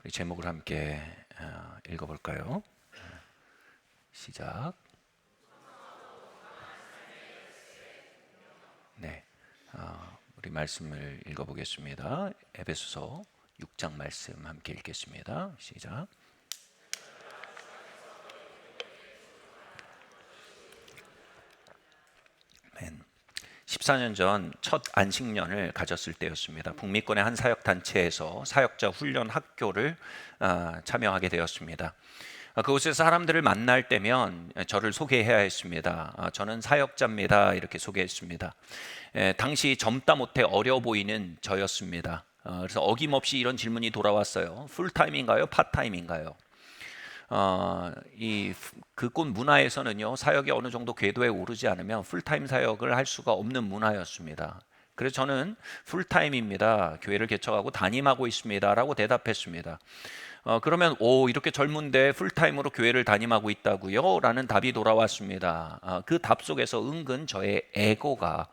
우리 제목을 함께 읽어볼까요? 시작. 네, 우리 말씀을 읽어보겠습니다. 에베소서 6장 말씀 함께 읽겠습니다. 시작. 아멘. 14년 전 첫 안식년을 가졌을 때였습니다. 북미권의 한 사역단체에서 사역자 훈련 학교를 참여하게 되었습니다. 그곳에서 사람들을 만날 때면 저를 소개해야 했습니다. 저는 사역자입니다. 이렇게 소개했습니다. 당시 젊다 못해 어려 보이는 저였습니다. 그래서 어김없이 이런 질문이 돌아왔어요. 풀타임인가요? 파타임인가요? 그곳 문화에서는요, 사역이 어느 정도 궤도에 오르지 않으면 풀타임 사역을 할 수가 없는 문화였습니다. 그래서 저는 풀타임입니다. 교회를 개척하고 담임하고 있습니다. 라고 대답했습니다. 그러면 이렇게 젊은데 풀타임으로 교회를 담임하고 있다고요? 라는 답이 돌아왔습니다. 그 답 속에서 은근 저의 에고가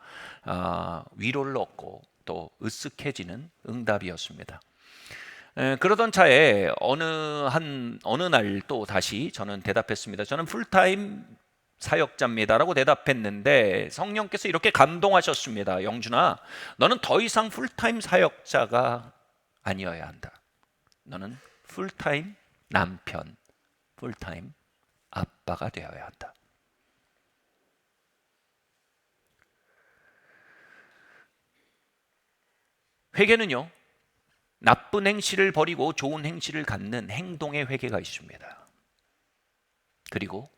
위로를 얻고 또 으쓱해지는 응답이었습니다. 그러던 차에 어느 날 또 다시 저는 대답했습니다. 저는 풀타임 사역자입니다 라고 대답했는데 성령께서 이렇게 감동하셨습니다. 영준아, 너는 더 이상 풀타임 사역자가 아니어야 한다. 너는 풀타임 남편, 풀타임 아빠가 되어야 한다. 회개는요, 나쁜 행실을 버리고 좋은 행실을 갖는 행동의 회개가 있습니다. 그리고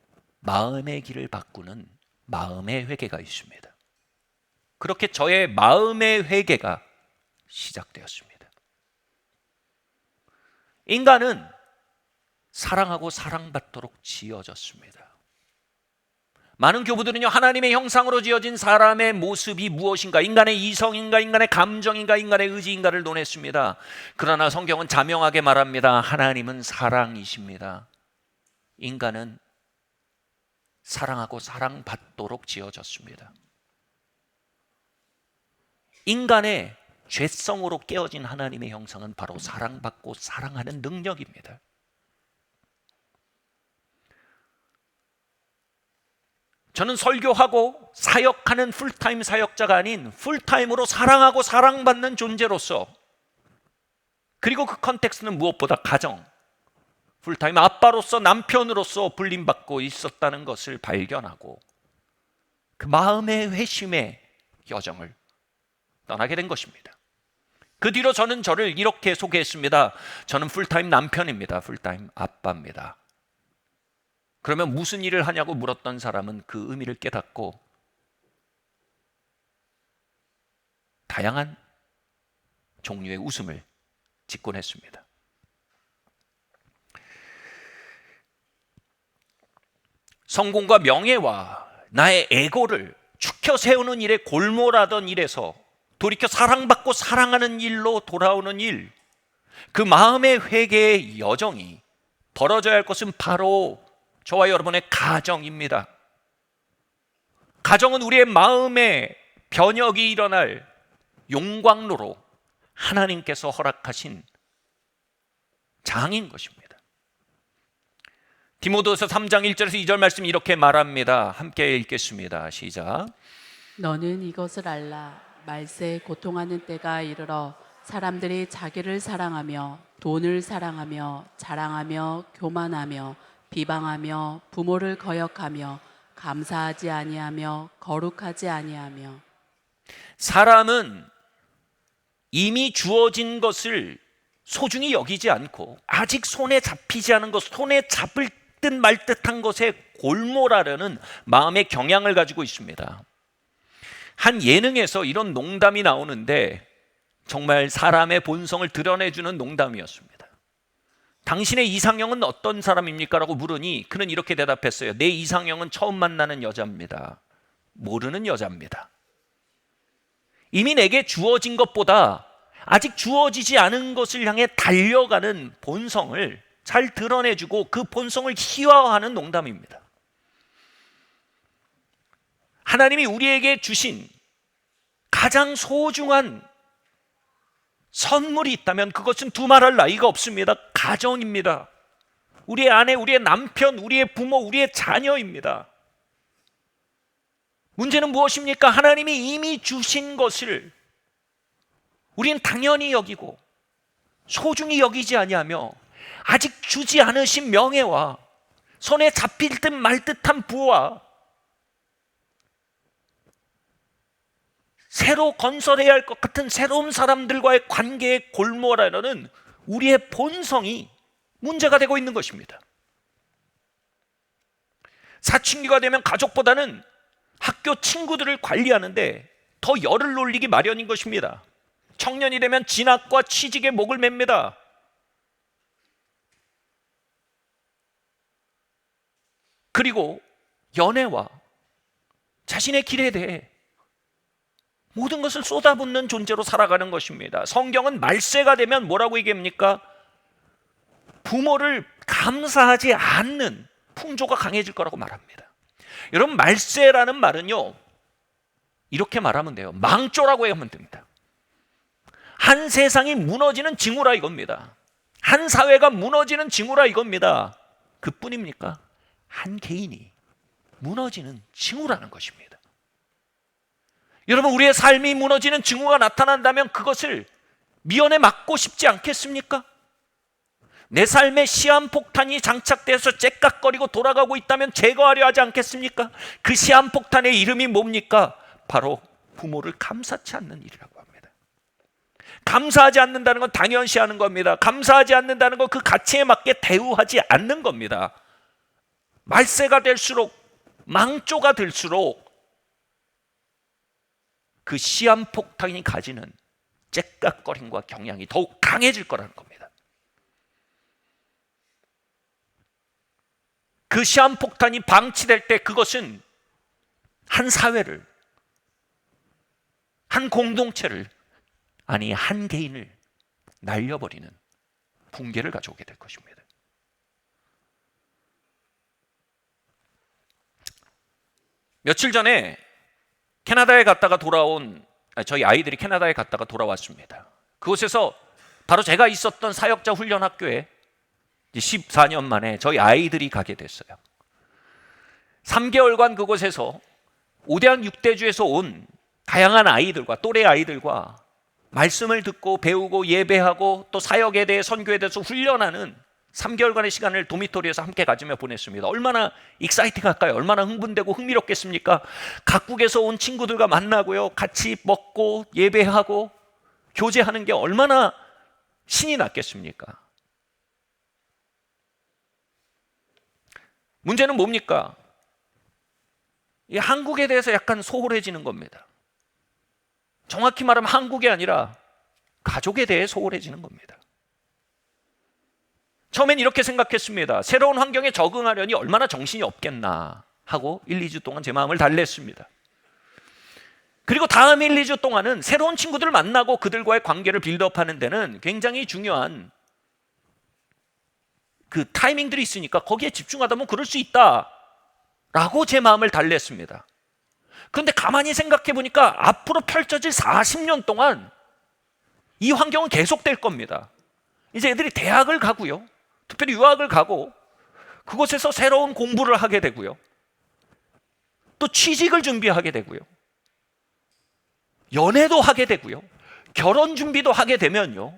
마음의 길을 바꾸는 마음의 회개가 있습니다. 그렇게 저의 마음의 회개가 시작되었습니다. 인간은 사랑하고 사랑받도록 지어졌습니다. 많은 교부들은요, 하나님의 형상으로 지어진 사람의 모습이 무엇인가, 인간의 이성인가, 인간의 감정인가, 인간의 의지인가를 논했습니다. 그러나 성경은 자명하게 말합니다. 하나님은 사랑이십니다. 인간은 사랑하고 사랑받도록 지어졌습니다. 인간의 죄성으로 깨어진 하나님의 형상은 바로 사랑받고 사랑하는 능력입니다. 저는 설교하고 사역하는 풀타임 사역자가 아닌 풀타임으로 사랑하고 사랑받는 존재로서, 그리고 그 컨텍스트는 무엇보다 가정, 풀타임 아빠로서 남편으로서 불림받고 있었다는 것을 발견하고 그 마음의 회심의 여정을 떠나게 된 것입니다. 그 뒤로 저는 저를 이렇게 소개했습니다. 저는 풀타임 남편입니다. 풀타임 아빠입니다. 그러면 무슨 일을 하냐고 물었던 사람은 그 의미를 깨닫고 다양한 종류의 웃음을 짓곤 했습니다. 성공과 명예와 나의 에고를 축혀 세우는 일에 골몰하던 일에서 돌이켜 사랑받고 사랑하는 일로 돌아오는 일, 그 마음의 회개의 여정이 벌어져야 할 것은 바로 저와 여러분의 가정입니다. 가정은 우리의 마음의 변혁이 일어날 용광로로 하나님께서 허락하신 장인 것입니다. 디모데후서 3장 1절에서 2절 말씀 이렇게 말합니다. 함께 읽겠습니다. 시작. 너는 이것을 알라. 말세에 고통하는 때가 이르러 사람들이 자기를 사랑하며 돈을 사랑하며 자랑하며 교만하며 비방하며 부모를 거역하며 감사하지 아니하며 거룩하지 아니하며. 사람은 이미 주어진 것을 소중히 여기지 않고 아직 손에 잡히지 않은 것, 손에 잡을 듯 말 듯한 것에 골몰하려는 마음의 경향을 가지고 있습니다. 한 예능에서 이런 농담이 나오는데 정말 사람의 본성을 드러내주는 농담이었습니다. 당신의 이상형은 어떤 사람입니까? 라고 물으니 그는 이렇게 대답했어요. 내 이상형은 처음 만나는 여자입니다. 모르는 여자입니다. 이미 내게 주어진 것보다 아직 주어지지 않은 것을 향해 달려가는 본성을 잘 드러내주고 그 본성을 희화화하는 농담입니다. 하나님이 우리에게 주신 가장 소중한 선물이 있다면 그것은 두말할 나위가 없습니다. 가정입니다. 우리의 아내, 우리의 남편, 우리의 부모, 우리의 자녀입니다. 문제는 무엇입니까? 하나님이 이미 주신 것을 우리는 당연히 여기고 소중히 여기지 아니하며 아직 주지 않으신 명예와 손에 잡힐 듯 말 듯한 부와 새로 건설해야 할 것 같은 새로운 사람들과의 관계의 골몰하려는 우리의 본성이 문제가 되고 있는 것입니다. 사춘기가 되면 가족보다는 학교 친구들을 관리하는데 더 열을 올리기 마련인 것입니다. 청년이 되면 진학과 취직에 목을 맵니다. 그리고 연애와 자신의 길에 대해 모든 것을 쏟아붓는 존재로 살아가는 것입니다. 성경은 말세가 되면 뭐라고 얘기합니까? 부모를 감사하지 않는 풍조가 강해질 거라고 말합니다. 여러분, 말세라는 말은요, 이렇게 말하면 돼요. 망조라고 하면 됩니다. 한 세상이 무너지는 징후라 이겁니다. 한 사회가 무너지는 징후라 이겁니다. 그뿐입니까? 한 개인이 무너지는 징후라는 것입니다. 여러분, 우리의 삶이 무너지는 징후가 나타난다면 그것을 미연에 막고 싶지 않겠습니까? 내 삶에 시한폭탄이 장착돼서 째깍거리고 돌아가고 있다면 제거하려 하지 않겠습니까? 그 시한폭탄의 이름이 뭡니까? 바로 부모를 감사치 않는 일이라고 합니다. 감사하지 않는다는 건 당연시하는 겁니다. 감사하지 않는다는 건 그 가치에 맞게 대우하지 않는 겁니다. 말세가 될수록, 망조가 될수록 그 시한폭탄이 가지는 째깍거림과 경향이 더욱 강해질 거라는 겁니다. 그 시한폭탄이 방치될 때 그것은 한 사회를, 한 공동체를, 아니 한 개인을 날려버리는 붕괴를 가져오게 될 것입니다. 며칠 전에 캐나다에 갔다가 저희 아이들이 캐나다에 갔다가 돌아왔습니다. 그곳에서 바로 제가 있었던 사역자 훈련 학교에 14년 만에 저희 아이들이 가게 됐어요. 3개월간 그곳에서 5대학 6대주에서 온 다양한 아이들과 또래 아이들과 말씀을 듣고 배우고 예배하고 또 사역에 대해 선교에 대해서 훈련하는 3개월간의 시간을 도미토리에서 함께 가지며 보냈습니다. 얼마나 익사이팅할까요? 얼마나 흥분되고 흥미롭겠습니까? 각국에서 온 친구들과 만나고요, 같이 먹고 예배하고 교제하는 게 얼마나 신이 났겠습니까? 문제는 뭡니까? 이 한국에 대해서 약간 소홀해지는 겁니다. 정확히 말하면 한국이 아니라 가족에 대해 소홀해지는 겁니다. 처음엔 이렇게 생각했습니다. 새로운 환경에 적응하려니 얼마나 정신이 없겠나 하고 1, 2주 동안 제 마음을 달랬습니다. 그리고 다음 1, 2주 동안은 새로운 친구들을 만나고 그들과의 관계를 빌드업하는 데는 굉장히 중요한 그 타이밍들이 있으니까 거기에 집중하다 보면 그럴 수 있다라고 제 마음을 달랬습니다. 그런데 가만히 생각해 보니까 앞으로 펼쳐질 40년 동안 이 환경은 계속될 겁니다. 이제 애들이 대학을 가고요, 특별히 유학을 가고 그곳에서 새로운 공부를 하게 되고요, 또 취직을 준비하게 되고요, 연애도 하게 되고요, 결혼 준비도 하게 되면요,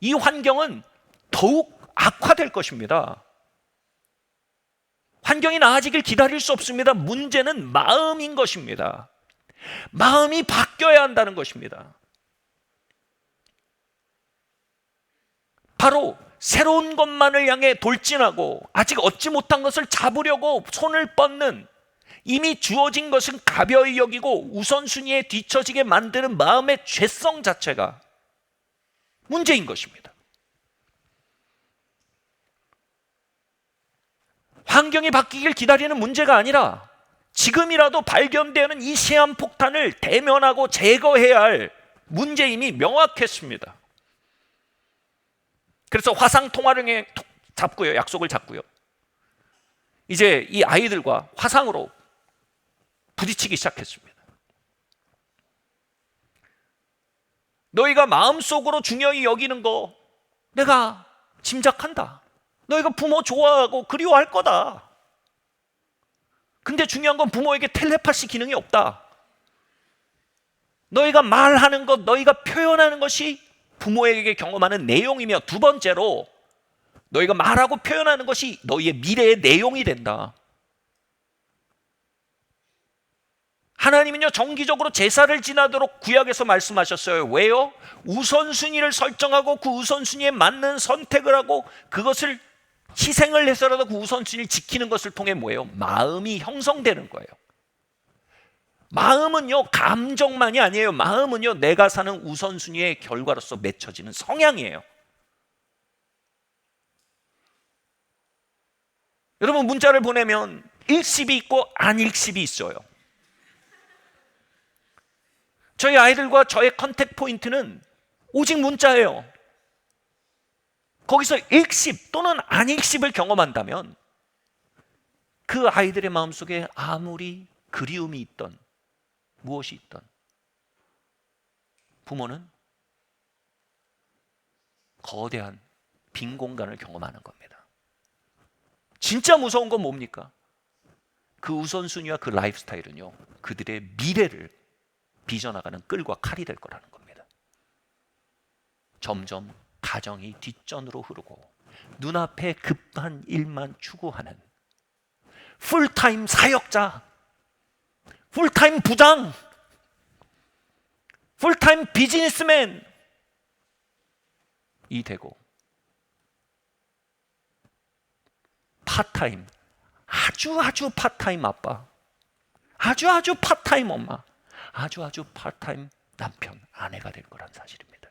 이 환경은 더욱 악화될 것입니다. 환경이 나아지길 기다릴 수 없습니다. 문제는 마음인 것입니다. 마음이 바뀌어야 한다는 것입니다. 바로 새로운 것만을 향해 돌진하고 아직 얻지 못한 것을 잡으려고 손을 뻗는, 이미 주어진 것은 가벼이 여기고 우선순위에 뒤처지게 만드는 마음의 죄성 자체가 문제인 것입니다. 환경이 바뀌길 기다리는 문제가 아니라 지금이라도 발견되는 이 시한폭탄을 대면하고 제거해야 할 문제임이 명확했습니다. 그래서 화상 통화를 잡고요, 약속을 잡고요, 이제 이 아이들과 화상으로 부딪히기 시작했습니다. 너희가 마음속으로 중요히 여기는 거 내가 짐작한다. 너희가 부모 좋아하고 그리워할 거다. 근데 중요한 건 부모에게 텔레파시 기능이 없다. 너희가 말하는 것, 너희가 표현하는 것이 부모에게 경험하는 내용이며, 두 번째로 너희가 말하고 표현하는 것이 너희의 미래의 내용이 된다. 하나님은요, 정기적으로 제사를 지나도록 구약에서 말씀하셨어요. 왜요? 우선순위를 설정하고 그 우선순위에 맞는 선택을 하고 그것을 희생을 해서라도 그 우선순위를 지키는 것을 통해 뭐예요? 마음이 형성되는 거예요. 마음은요, 감정만이 아니에요. 마음은요, 내가 사는 우선순위의 결과로서 맺혀지는 성향이에요. 여러분, 문자를 보내면 읽씹이 있고 안 읽씹이 있어요. 저희 아이들과 저의 컨택 포인트는 오직 문자예요. 거기서 읽씹 또는 안 읽씹을 경험한다면 그 아이들의 마음속에 아무리 그리움이 있던 무엇이 있던 부모는 거대한 빈 공간을 경험하는 겁니다. 진짜 무서운 건 뭡니까? 그 우선순위와 그 라이프 스타일은요, 그들의 미래를 빚어나가는 끌과 칼이 될 거라는 겁니다. 점점 가정이 뒷전으로 흐르고 눈앞에 급한 일만 추구하는 풀타임 사역자, 풀타임 부장, 풀타임 비즈니스맨이 되고 파타임, 아주 파타임 아빠, 아주 파타임 엄마, 아주 파타임 남편, 아내가 될 거란 사실입니다.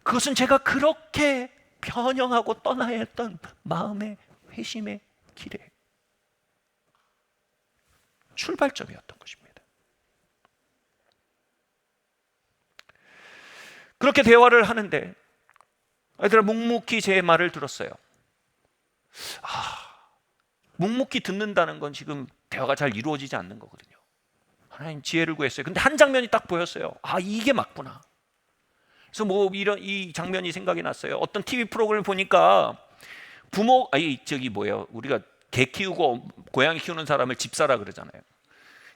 그것은 제가 그렇게 변형하고 떠나야 했던 마음의 회심의 길에 출발점이었던 것입니다. 그렇게 대화를 하는데 아이들은 묵묵히 제 말을 들었어요. 묵묵히 듣는다는 건 지금 대화가 잘 이루어지지 않는 거거든요. 하나님 지혜를 구했어요. 근데 한 장면이 딱 보였어요. 이게 맞구나. 그래서 이 장면이 생각이 났어요. 어떤 TV 프로그램을 보니까 우리가 개 키우고 고양이 키우는 사람을 집사라 그러잖아요.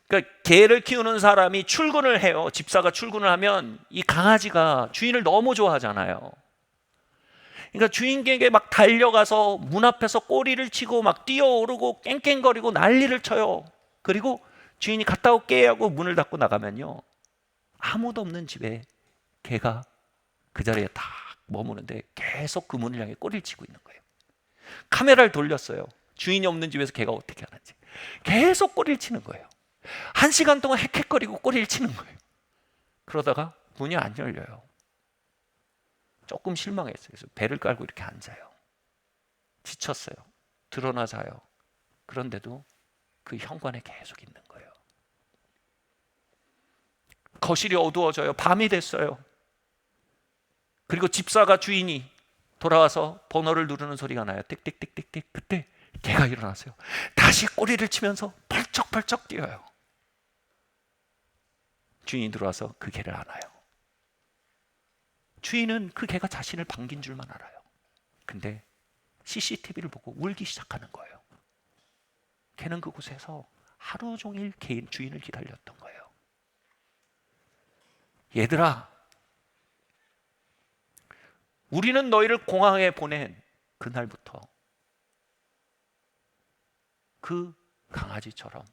그러니까 개를 키우는 사람이 출근을 해요. 집사가 출근을 하면 이 강아지가 주인을 너무 좋아하잖아요. 그러니까 주인에게 막 달려가서 문 앞에서 꼬리를 치고 막 뛰어오르고 깽깽거리고 난리를 쳐요. 그리고 주인이 갔다 올게 하고 문을 닫고 나가면요, 아무도 없는 집에 개가 그 자리에 딱 머무는데 계속 그 문을 향해 꼬리를 치고 있는 거예요. 카메라를 돌렸어요. 주인이 없는 집에서 개가 어떻게 하는지. 계속 꼬리를 치는 거예요. 1시간 동안 헥헥거리고 꼬리를 치는 거예요. 그러다가 문이 안 열려요. 조금 실망했어요. 그래서 배를 깔고 이렇게 앉아요. 지쳤어요. 드러나 자요. 그런데도 그 현관에 계속 있는 거예요. 거실이 어두워져요. 밤이 됐어요. 그리고 집사가 주인이 돌아와서 번호를 누르는 소리가 나요. 띡띡띡띡띡. 그때 개가 일어나서요. 다시 꼬리를 치면서 펄쩍펄쩍 뛰어요. 주인이 들어와서 그 개를 안아요. 주인은 그 개가 자신을 반긴 줄만 알아요. 근데 CCTV를 보고 울기 시작하는 거예요. 개는 그곳에서 하루 종일 주인을 기다렸던 거예요. 얘들아, 우리는 너희를 공항에 보낸 그날부터 그 강아지처럼,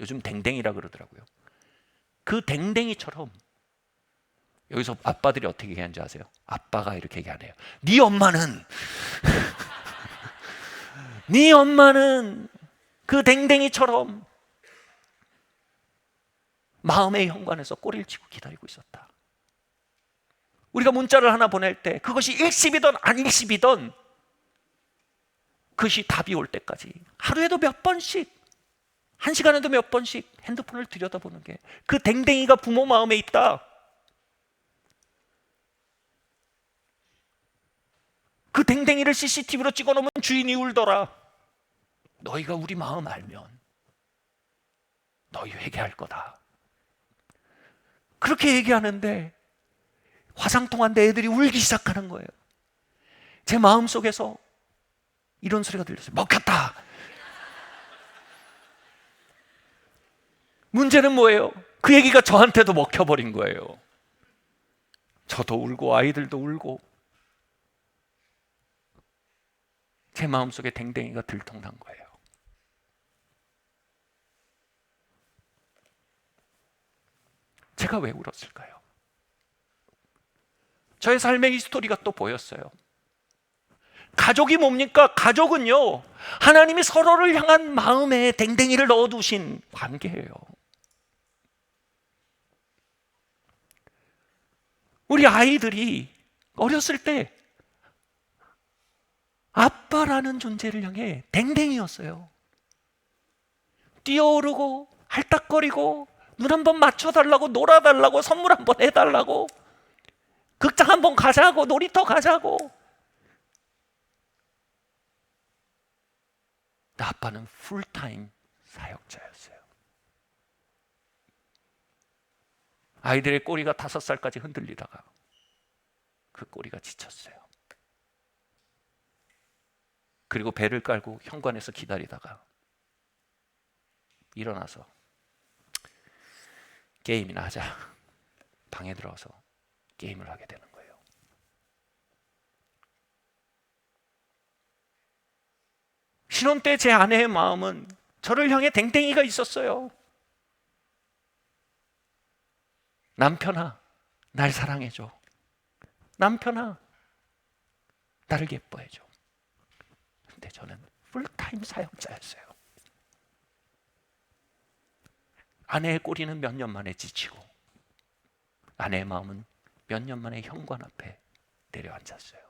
요즘 댕댕이라 그러더라고요. 그 댕댕이처럼, 여기서 아빠들이 어떻게 얘기하는지 아세요? 아빠가 이렇게 얘기하네요. 네 엄마는 네 엄마는 그 댕댕이처럼 마음의 현관에서 꼬리를 치고 기다리고 있었다. 우리가 문자를 하나 보낼 때 그것이 일십이든 안 일십이든 그것이 답이 올 때까지 하루에도 몇 번씩, 1시간에도 몇 번씩 핸드폰을 들여다보는 게, 그 댕댕이가 부모 마음에 있다. 그 댕댕이를 CCTV로 찍어놓으면 주인이 울더라. 너희가 우리 마음 알면 너희 회개할 거다. 그렇게 얘기하는데 화상통화 하는데 애들이 울기 시작하는 거예요. 제 마음속에서 이런 소리가 들렸어요. 먹혔다. 문제는 뭐예요? 그 얘기가 저한테도 먹혀버린 거예요. 저도 울고 아이들도 울고 제 마음속에 댕댕이가 들통난 거예요. 제가 왜 울었을까요? 저의 삶의 이 스토리가 또 보였어요. 가족이 뭡니까? 가족은요, 하나님이 서로를 향한 마음에 댕댕이를 넣어두신 관계예요. 우리 아이들이 어렸을 때 아빠라는 존재를 향해 댕댕이였어요. 뛰어오르고 할딱거리고 눈 한번 맞춰달라고, 놀아달라고, 선물 한번 해달라고, 극장 한번 가자고, 놀이터 가자고. 근데 아빠는 풀타임 사역자였어요. 아이들의 꼬리가 5살까지 흔들리다가 그 꼬리가 지쳤어요. 그리고 배를 깔고 현관에서 기다리다가 일어나서 게임이나 하자. 방에 들어가서 게임을 하게 되는 거예요. 신혼 때 제 아내의 마음은 저를 향해 댕댕이가 있었어요. 남편아, 날 사랑해줘. 남편아, 나를 예뻐해줘. 근데 저는 풀타임 사역자였어요. 아내의 꼬리는 몇 년 만에 지치고 아내의 마음은 몇 년 만에 현관 앞에 내려앉았어요.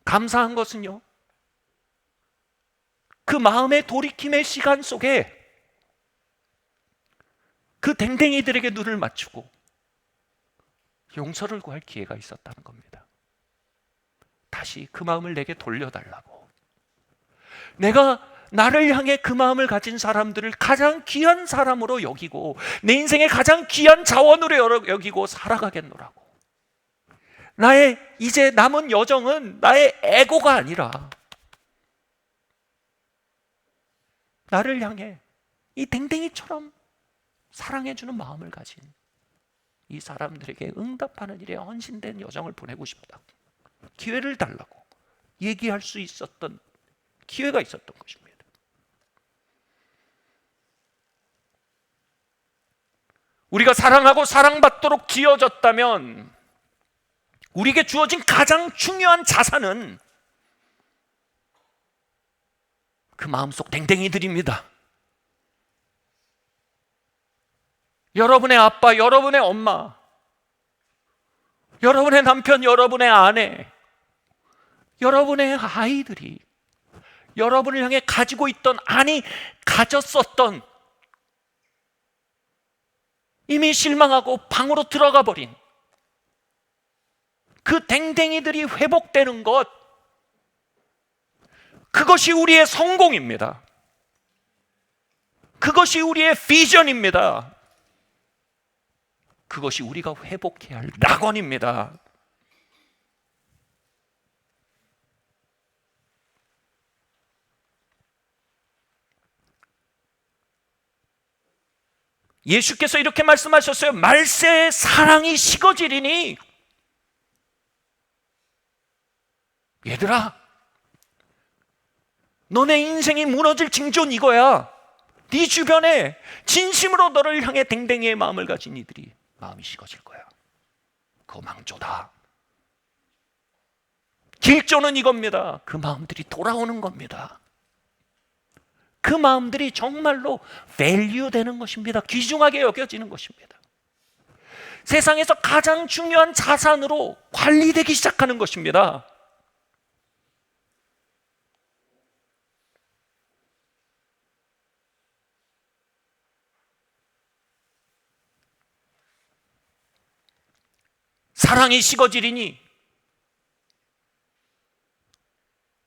감사한 것은요, 그 마음의 돌이킴의 시간 속에 그 댕댕이들에게 눈을 맞추고 용서를 구할 기회가 있었다는 겁니다. 다시 그 마음을 내게 돌려달라고. 내가 나를 향해 그 마음을 가진 사람들을 가장 귀한 사람으로 여기고 내 인생의 가장 귀한 자원으로 여기고 살아가겠노라고. 나의 이제 남은 여정은 나의 에고가 아니라 나를 향해 이 댕댕이처럼 사랑해주는 마음을 가진 이 사람들에게 응답하는 일에 헌신된 여정을 보내고 싶다. 기회를 달라고 얘기할 수 있었던 기회가 있었던 것입니다. 우리가 사랑하고 사랑받도록 지어졌다면 우리에게 주어진 가장 중요한 자산은 그 마음속 댕댕이들입니다. 여러분의 아빠, 여러분의 엄마, 여러분의 남편, 여러분의 아내, 여러분의 아이들이 여러분을 향해 가지고 있던, 아니 가졌었던, 이미 실망하고 방으로 들어가 버린 그 댕댕이들이 회복되는 것, 그것이 우리의 성공입니다. 그것이 우리의 비전입니다. 그것이 우리가 회복해야 할 낙원입니다. 예수께서 이렇게 말씀하셨어요. 말세의 사랑이 식어지리니, 얘들아, 너네 인생이 무너질 징조는 이거야. 네 주변에 진심으로 너를 향해 댕댕이의 마음을 가진 이들이 마음이 식어질 거야. 그거 망조다. 길조는 이겁니다. 그 마음들이 돌아오는 겁니다. 그 마음들이 정말로 밸류 되는 것입니다. 귀중하게 여겨지는 것입니다. 세상에서 가장 중요한 자산으로 관리되기 시작하는 것입니다. 사랑이 식어지리니,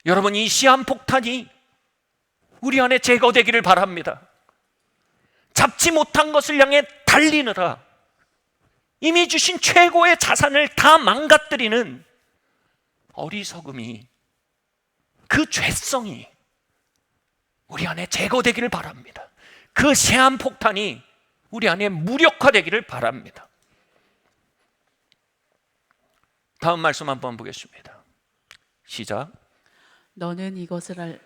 여러분, 이 시한폭탄이 우리 안에 제거되기를 바랍니다. 잡지 못한 것을 향해 달리느라 이미 주신 최고의 자산을 다 망가뜨리는 어리석음이, 그 죄성이 우리 안에 제거되기를 바랍니다. 그 시한폭탄이 우리 안에 무력화되기를 바랍니다. 다음 말씀 한번 보겠습니다. 시작. 너는 이것을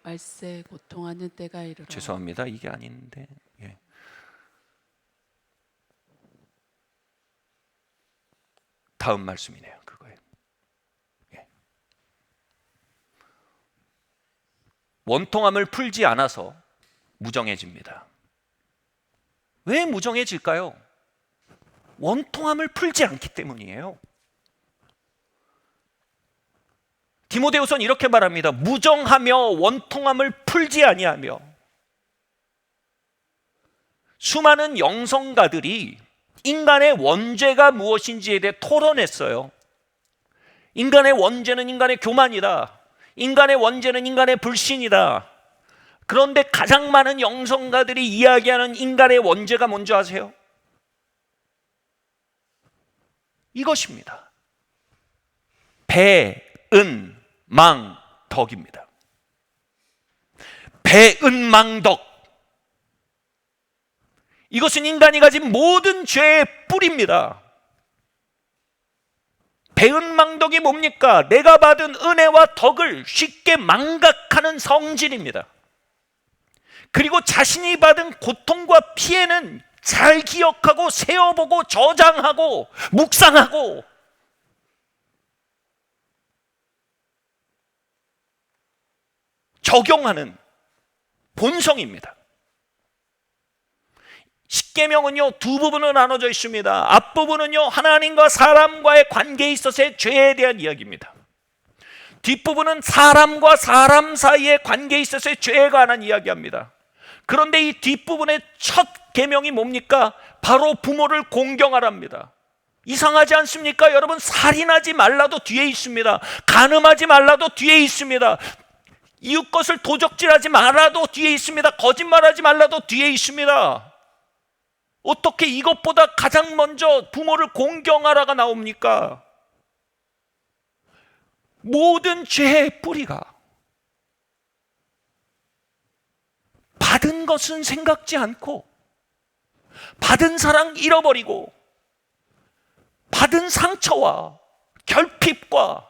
말세 고통하는 때가 이르러. 죄송합니다. 이게 아닌데. 예. 다음 말씀이네요. 그거예요. 예. 원통함을 풀지 않아서 무정해집니다. 왜 무정해질까요? 원통함을 풀지 않기 때문이에요. 디모데후서는 이렇게 말합니다. 무정하며 원통함을 풀지 아니하며. 수많은 영성가들이 인간의 원죄가 무엇인지에 대해 토론했어요. 인간의 원죄는 인간의 교만이다. 인간의 원죄는 인간의 불신이다. 그런데 가장 많은 영성가들이 이야기하는 인간의 원죄가 뭔지 아세요? 이것입니다. 배은망덕입니다. 배은망덕. 이것은 인간이 가진 모든 죄의 뿌리입니다. 배은망덕이 뭡니까? 내가 받은 은혜와 덕을 쉽게 망각하는 성질입니다. 그리고 자신이 받은 고통과 피해는 잘 기억하고 세어보고 저장하고 묵상하고 적용하는 본성입니다. 십계명은요 두 부분으로 나눠져 있습니다. 앞부분은요 하나님과 사람과의 관계에 있어서의 죄에 대한 이야기입니다. 뒷부분은 사람과 사람 사이의 관계에 있어서의 죄에 관한 이야기합니다. 그런데 이 뒷부분의 첫 계명이 뭡니까? 바로 부모를 공경하랍니다. 이상하지 않습니까? 여러분, 살인하지 말라도 뒤에 있습니다. 간음하지 말라도 뒤에 있습니다. 이웃 것을 도적질하지 말아도 뒤에 있습니다. 거짓말하지 말라도 뒤에 있습니다. 어떻게 이것보다 가장 먼저 부모를 공경하라가 나옵니까? 모든 죄의 뿌리가 받은 것은 생각지 않고 받은 사랑 잃어버리고 받은 상처와 결핍과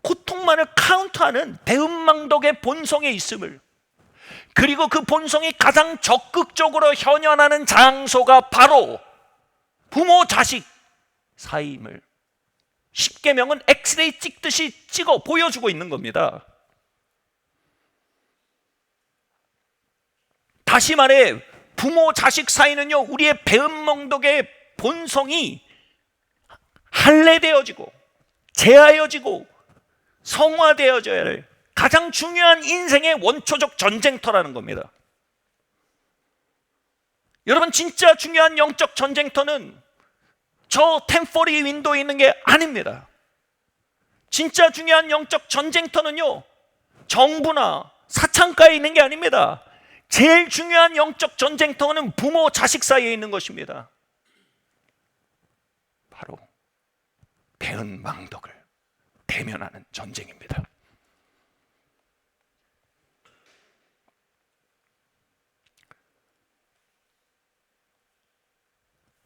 고통만을 카운트하는 배은망덕의 본성에 있음을, 그리고 그 본성이 가장 적극적으로 현현하는 장소가 바로 부모 자식 사이임을 십계명은 엑스레이 찍듯이 찍어 보여주고 있는 겁니다. 다시 말해 부모 자식 사이는요 우리의 배은망덕의 본성이 할례되어지고 제하여지고 성화되어져야 할 가장 중요한 인생의 원초적 전쟁터라는 겁니다. 여러분, 진짜 중요한 영적 전쟁터는 저 템포리 윈도에 있는 게 아닙니다. 진짜 중요한 영적 전쟁터는요 정부나 사창가에 있는 게 아닙니다. 제일 중요한 영적 전쟁터는 부모 자식 사이에 있는 것입니다. 바로 배은망덕을 대면하는 전쟁입니다.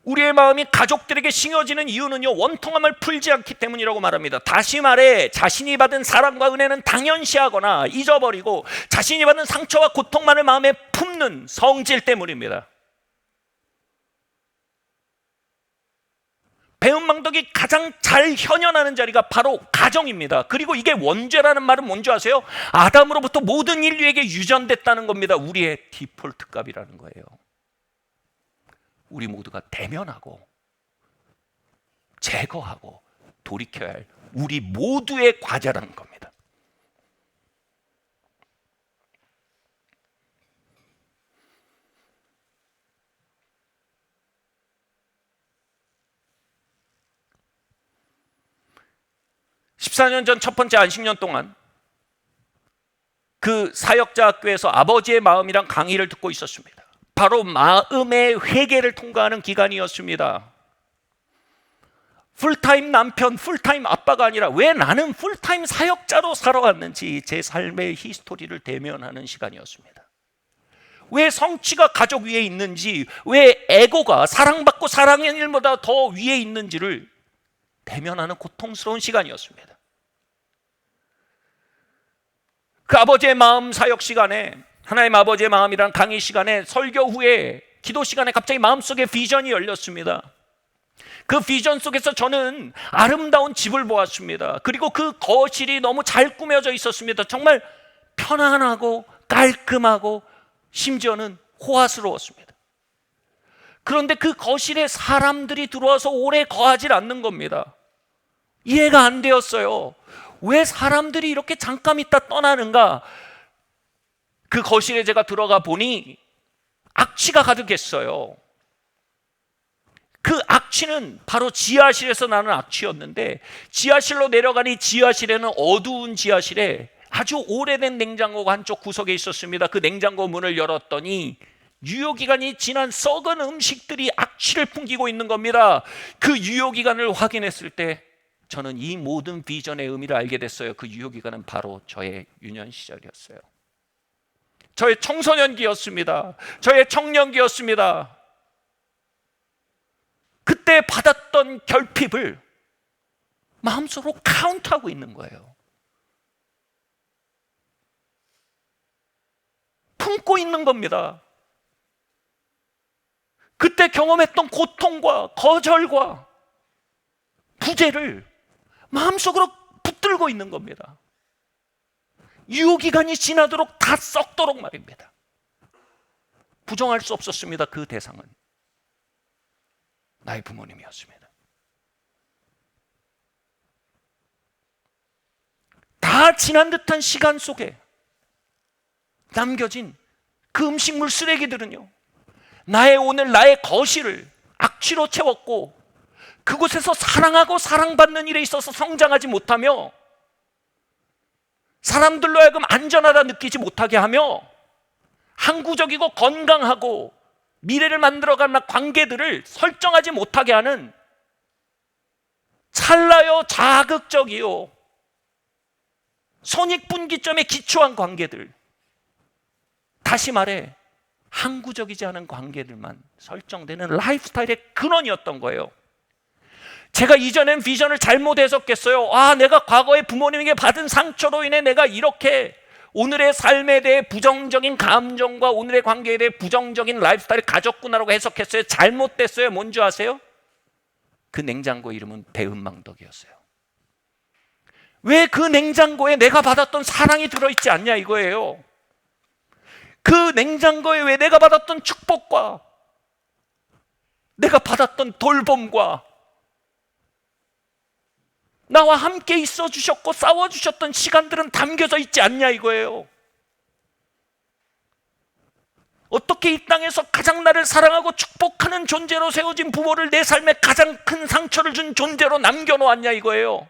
우리의 마음이 가족들에게 싱어지는 이유는요 원통함을 풀지 않기 때문이라고 말합니다. 다시 말해 자신이 받은 사랑과 은혜는 당연시하거나 잊어버리고 자신이 받은 상처와 고통만을 마음에 품는 성질 때문입니다. 배은망덕이 가장 잘 현현하는 자리가 바로 가정입니다. 그리고 이게 원죄라는 말은 뭔지 아세요? 아담으로부터 모든 인류에게 유전됐다는 겁니다. 우리의 디폴트 값이라는 거예요. 우리 모두가 대면하고 제거하고 돌이켜야 할 우리 모두의 과제라는 겁니다. (14년) 전 첫 번째 안식년 동안 그 사역자 학교에서 아버지의 마음이란 강의를 듣고 있었습니다. 바로 마음의 회개를 통과하는 기간이었습니다. 풀타임 남편, 풀타임 아빠가 아니라 왜 나는 풀타임 사역자로 살아왔는지 제 삶의 히스토리를 대면하는 시간이었습니다. 왜 성취가 가족 위에 있는지, 왜 에고가 사랑받고 사랑의 일보다 더 위에 있는지를 대면하는 고통스러운 시간이었습니다. 그 아버지의 마음 사역 시간에, 하나님 아버지의 마음이란 강의 시간에, 설교 후에 기도 시간에 갑자기 마음속에 비전이 열렸습니다. 그 비전 속에서 저는 아름다운 집을 보았습니다. 그리고 그 거실이 너무 잘 꾸며져 있었습니다. 정말 편안하고 깔끔하고 심지어는 호화스러웠습니다. 그런데 그 거실에 사람들이 들어와서 오래 거하지 않는 겁니다. 이해가 안 되었어요. 왜 사람들이 이렇게 잠깐 있다 떠나는가? 그 거실에 제가 들어가 보니 악취가 가득했어요. 그 악취는 바로 지하실에서 나는 악취였는데, 지하실로 내려가니 지하실에는 어두운 지하실에 아주 오래된 냉장고가 한쪽 구석에 있었습니다. 그 냉장고 문을 열었더니 유효기간이 지난 썩은 음식들이 악취를 풍기고 있는 겁니다. 그 유효기간을 확인했을 때 저는 이 모든 비전의 의미를 알게 됐어요. 그 유효기간은 바로 저의 유년 시절이었어요. 저의 청소년기였습니다. 저의 청년기였습니다. 그때 받았던 결핍을 마음속으로 카운트하고 있는 거예요. 품고 있는 겁니다. 그때 경험했던 고통과 거절과 부재를 마음속으로 붙들고 있는 겁니다. 유효기간이 지나도록 다 썩도록 말입니다. 부정할 수 없었습니다. 그 대상은 나의 부모님이었습니다. 다 지난 듯한 시간 속에 남겨진 그 음식물 쓰레기들은요, 나의 오늘 나의 거실을 악취로 채웠고, 그곳에서 사랑하고 사랑받는 일에 있어서 성장하지 못하며, 사람들로 하여금 안전하다 느끼지 못하게 하며, 항구적이고 건강하고 미래를 만들어가는 관계들을 설정하지 못하게 하는 찰나요 자극적이요 손익분기점에 기초한 관계들, 다시 말해 항구적이지 않은 관계들만 설정되는 라이프스타일의 근원이었던 거예요. 제가 이전엔 비전을 잘못 해석했어요. 내가 과거에 부모님에게 받은 상처로 인해 내가 이렇게 오늘의 삶에 대해 부정적인 감정과 오늘의 관계에 대해 부정적인 라이프스타일을 가졌구나라고 해석했어요. 잘못됐어요. 뭔지 아세요? 그 냉장고 이름은 배은망덕이었어요. 왜 그 냉장고에 내가 받았던 사랑이 들어있지 않냐 이거예요. 그 냉장고에 왜 내가 받았던 축복과 내가 받았던 돌봄과 나와 함께 있어 주셨고 싸워 주셨던 시간들은 담겨져 있지 않냐 이거예요. 어떻게 이 땅에서 가장 나를 사랑하고 축복하는 존재로 세워진 부모를 내 삶에 가장 큰 상처를 준 존재로 남겨놓았냐 이거예요.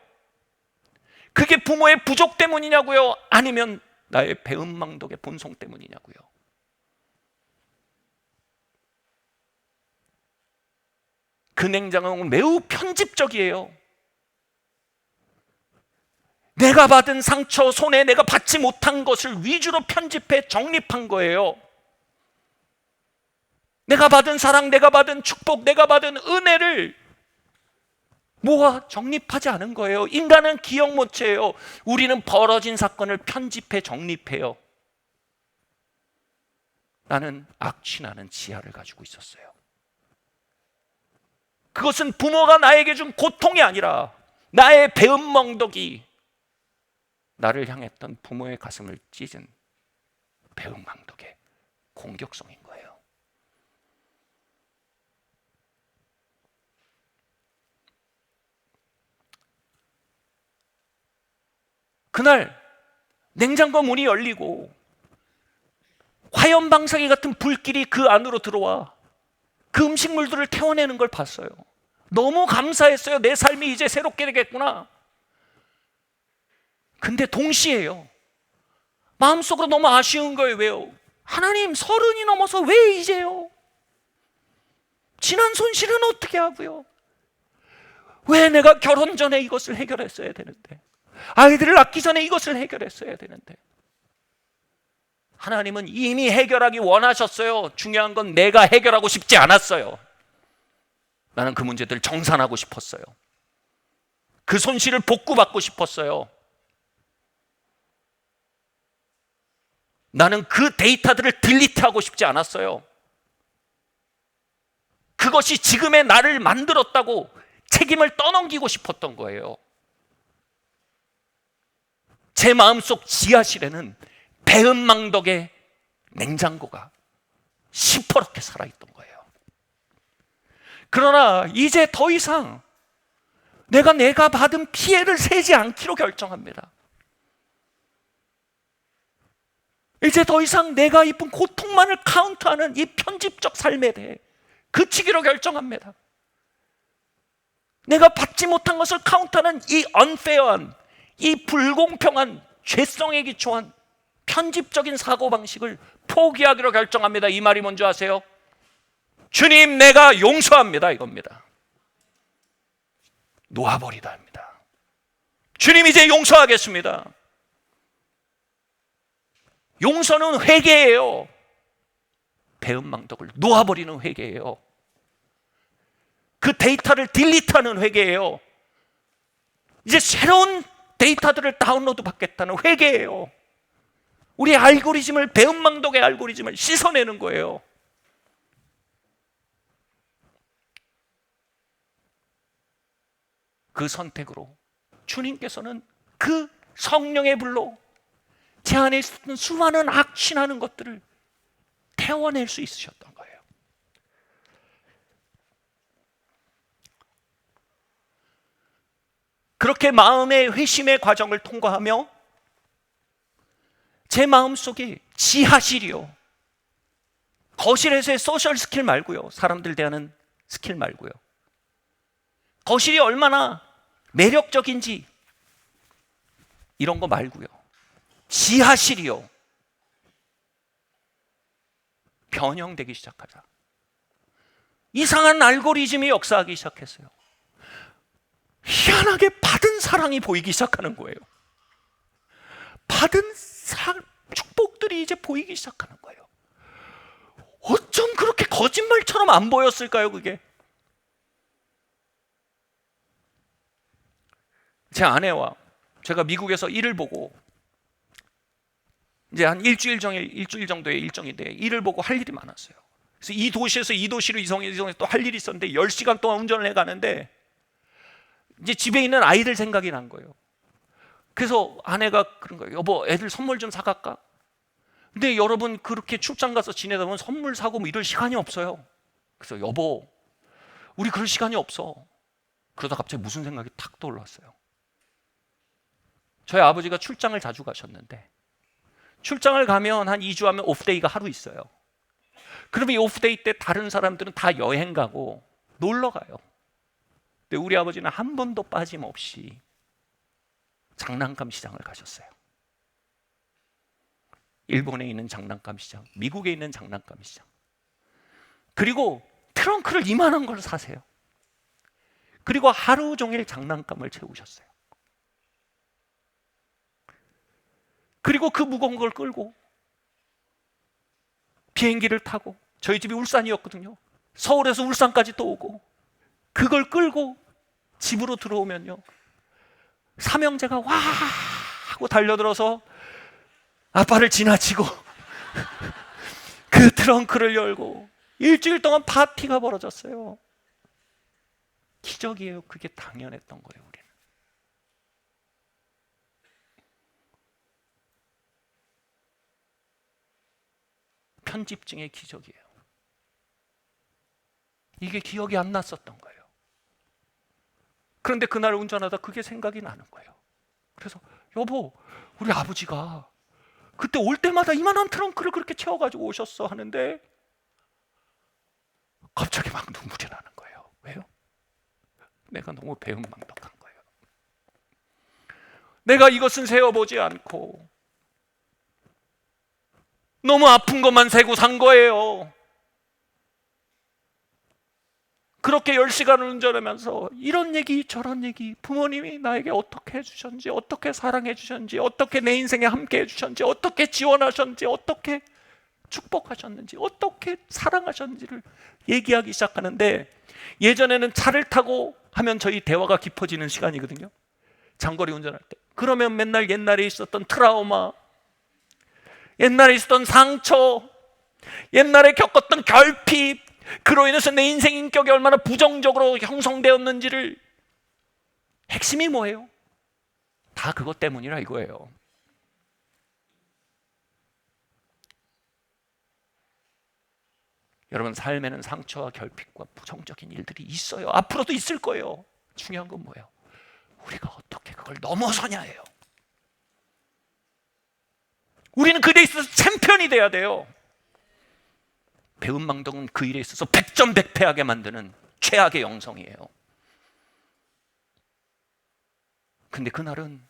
그게 부모의 부족 때문이냐고요? 아니면 나의 배은망덕의 본성 때문이냐고요? 그 냉장고는 매우 편집적이에요. 내가 받은 상처, 손해, 내가 받지 못한 것을 위주로 편집해 정립한 거예요. 내가 받은 사랑, 내가 받은 축복, 내가 받은 은혜를 모아 정립하지 않은 거예요. 인간은 기억모체예요. 우리는 벌어진 사건을 편집해 정립해요. 나는 악취나는 지하를 가지고 있었어요. 그것은 부모가 나에게 준 고통이 아니라 나의 배은망덕이 나를 향했던 부모의 가슴을 찢은 배은망덕의 공격성인 거예요. 그날 냉장고 문이 열리고 화염방사기 같은 불길이 그 안으로 들어와 그 음식물들을 태워내는 걸 봤어요. 너무 감사했어요. 내 삶이 이제 새롭게 되겠구나. 근데 동시에요, 마음속으로 너무 아쉬운 거예요. 왜요? 하나님, 30이 넘어서 왜 이제요? 지난 손실은 어떻게 하고요? 왜 내가 결혼 전에 이것을 해결했어야 되는데, 아이들을 낳기 전에 이것을 해결했어야 되는데. 하나님은 이미 해결하기 원하셨어요. 중요한 건 내가 해결하고 싶지 않았어요. 나는 그 문제들을 정산하고 싶었어요. 그 손실을 복구받고 싶었어요. 나는 그 데이터들을 딜리트하고 싶지 않았어요. 그것이 지금의 나를 만들었다고 책임을 떠넘기고 싶었던 거예요. 제 마음속 지하실에는 배은망덕의 냉장고가 시퍼렇게 살아있던 거예요. 그러나 이제 더 이상 내가 받은 피해를 세지 않기로 결정합니다. 이제 더 이상 내가 입은 고통만을 카운트하는 이 편집적 삶에 대해 그치기로 결정합니다. 내가 받지 못한 것을 카운트하는 이 unfair한, 이 불공평한 죄성에 기초한 편집적인 사고방식을 포기하기로 결정합니다. 이 말이 뭔지 아세요? 주님, 내가 용서합니다, 이겁니다. 놓아버리다 합니다. 주님, 이제 용서하겠습니다. 용서는 회개예요. 배은망덕을 놓아버리는 회개예요. 그 데이터를 딜리트하는 회개예요. 이제 새로운 데이터들을 다운로드 받겠다는 회개예요. 우리 알고리즘을, 배은망덕의 알고리즘을 씻어내는 거예요. 그 선택으로 주님께서는 그 성령의 불로 제 안에 있었던 수많은 악취나는 것들을 태워낼 수 있으셨던 거예요. 그렇게 마음의 회심의 과정을 통과하며 제 마음속에 지하실이요, 거실에서의 소셜 스킬 말고요, 사람들 대하는 스킬 말고요, 거실이 얼마나 매력적인지 이런 거 말고요, 지하실이요, 변형되기 시작하자. 이상한 알고리즘이 역사하기 시작했어요. 희한하게 받은 사랑이 보이기 시작하는 거예요. 받은 축복들이 이제 보이기 시작하는 거예요. 어쩜 그렇게 거짓말처럼 안 보였을까요, 그게? 제 아내와 제가 미국에서 일을 보고 이제 한 일주일 정도의 일정인데 일을 보고 할 일이 많았어요. 그래서 이 도시에서 이 도시로 이동해서 또 할 일이 있었는데 10시간 동안 운전을 해가는데 이제 집에 있는 아이들 생각이 난 거예요. 그래서 아내가 그런 거예요. 여보, 애들 선물 좀 사갈까? 근데 여러분, 그렇게 출장 가서 지내다 보면 선물 사고 뭐 이럴 시간이 없어요. 그래서 여보, 우리 그럴 시간이 없어. 그러다 갑자기 무슨 생각이 탁 떠올랐어요. 저희 아버지가 출장을 자주 가셨는데 출장을 가면 한 2주 하면 오프데이가 하루 있어요. 그러면 이 오프데이 때 다른 사람들은 다 여행 가고 놀러 가요. 근데 우리 아버지는 한 번도 빠짐없이 장난감 시장을 가셨어요. 일본에 있는 장난감 시장, 미국에 있는 장난감 시장. 그리고 트렁크를 이만한 걸 사세요. 그리고 하루 종일 장난감을 채우셨어요. 그리고 그 무거운 걸 끌고 비행기를 타고, 저희 집이 울산이었거든요. 서울에서 울산까지 또 오고, 그걸 끌고 집으로 들어오면요, 삼형제가 와 하고 달려들어서 아빠를 지나치고 그 트렁크를 열고 일주일 동안 파티가 벌어졌어요. 기적이에요. 그게 당연했던 거예요. 우리는 편집증의 기적이에요. 이게 기억이 안 났었던 거예요. 그런데 그날 운전하다 그게 생각이 나는 거예요. 그래서 여보, 우리 아버지가 그때 올 때마다 이만한 트렁크를 그렇게 채워가지고 오셨어 하는데 갑자기 막 눈물이 나는 거예요. 왜요? 내가 너무 배은망덕한 거예요. 내가 이것은 세어보지 않고 너무 아픈 것만 세고 산 거예요. 그렇게 10시간을 운전하면서 이런 얘기 저런 얘기, 부모님이 나에게 어떻게 해주셨는지, 어떻게 사랑해 주셨는지, 어떻게 내 인생에 함께 해주셨는지, 어떻게 지원하셨는지, 어떻게 축복하셨는지, 어떻게 사랑하셨는지를 얘기하기 시작하는데, 예전에는 차를 타고 하면 저희 대화가 깊어지는 시간이거든요. 장거리 운전할 때. 그러면 맨날 옛날에 있었던 트라우마, 옛날에 있었던 상처, 옛날에 겪었던 결핍, 그로 인해서 내 인생 인격이 얼마나 부정적으로 형성되었는지를, 핵심이 뭐예요? 다 그것 때문이라 이거예요. 여러분, 삶에는 상처와 결핍과 부정적인 일들이 있어요. 앞으로도 있을 거예요. 중요한 건 뭐예요? 우리가 어떻게 그걸 넘어서냐예요. 우리는 그 일에 있어서 챔피언이 돼야 돼요. 배은망덕은 그 일에 있어서 백전백패하게 만드는 최악의 영성이에요. 근데 그날은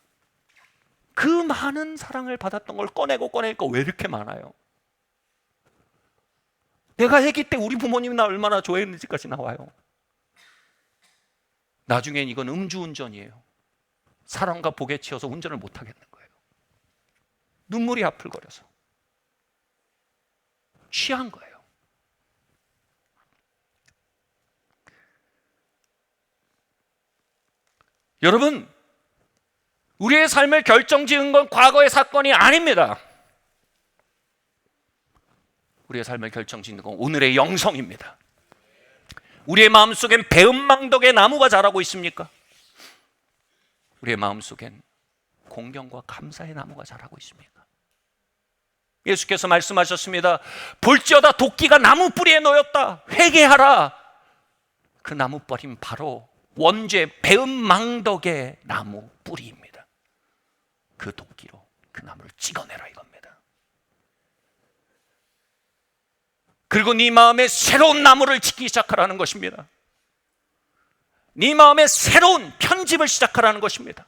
그 많은 사랑을 받았던 걸 꺼내니까 왜 이렇게 많아요? 내가 아기 때 우리 부모님이 나 얼마나 좋아했는지까지 나와요. 나중엔 이건 음주운전이에요. 사랑과 복에 치여서 운전을 못 하겠는 거예요. 눈물이 아플거려서 취한 거예요. 여러분, 우리의 삶을 결정지은 건 과거의 사건이 아닙니다. 우리의 삶을 결정짓는 건 오늘의 영성입니다. 우리의 마음속엔 배은망덕의 나무가 자라고 있습니까? 우리의 마음속엔 공경과 감사의 나무가 자라고 있습니까? 예수께서 말씀하셨습니다. 볼지어다 도끼가 나무 뿌리에 놓였다. 회개하라. 그 나무 뿌리는 바로 원죄 배은망덕의 나무 뿌리입니다. 그 도끼로 그 나무를 찍어내라 이겁니다. 그리고 네 마음에 새로운 나무를 짓기 시작하라는 것입니다. 네 마음에 새로운 편집을 시작하라는 것입니다.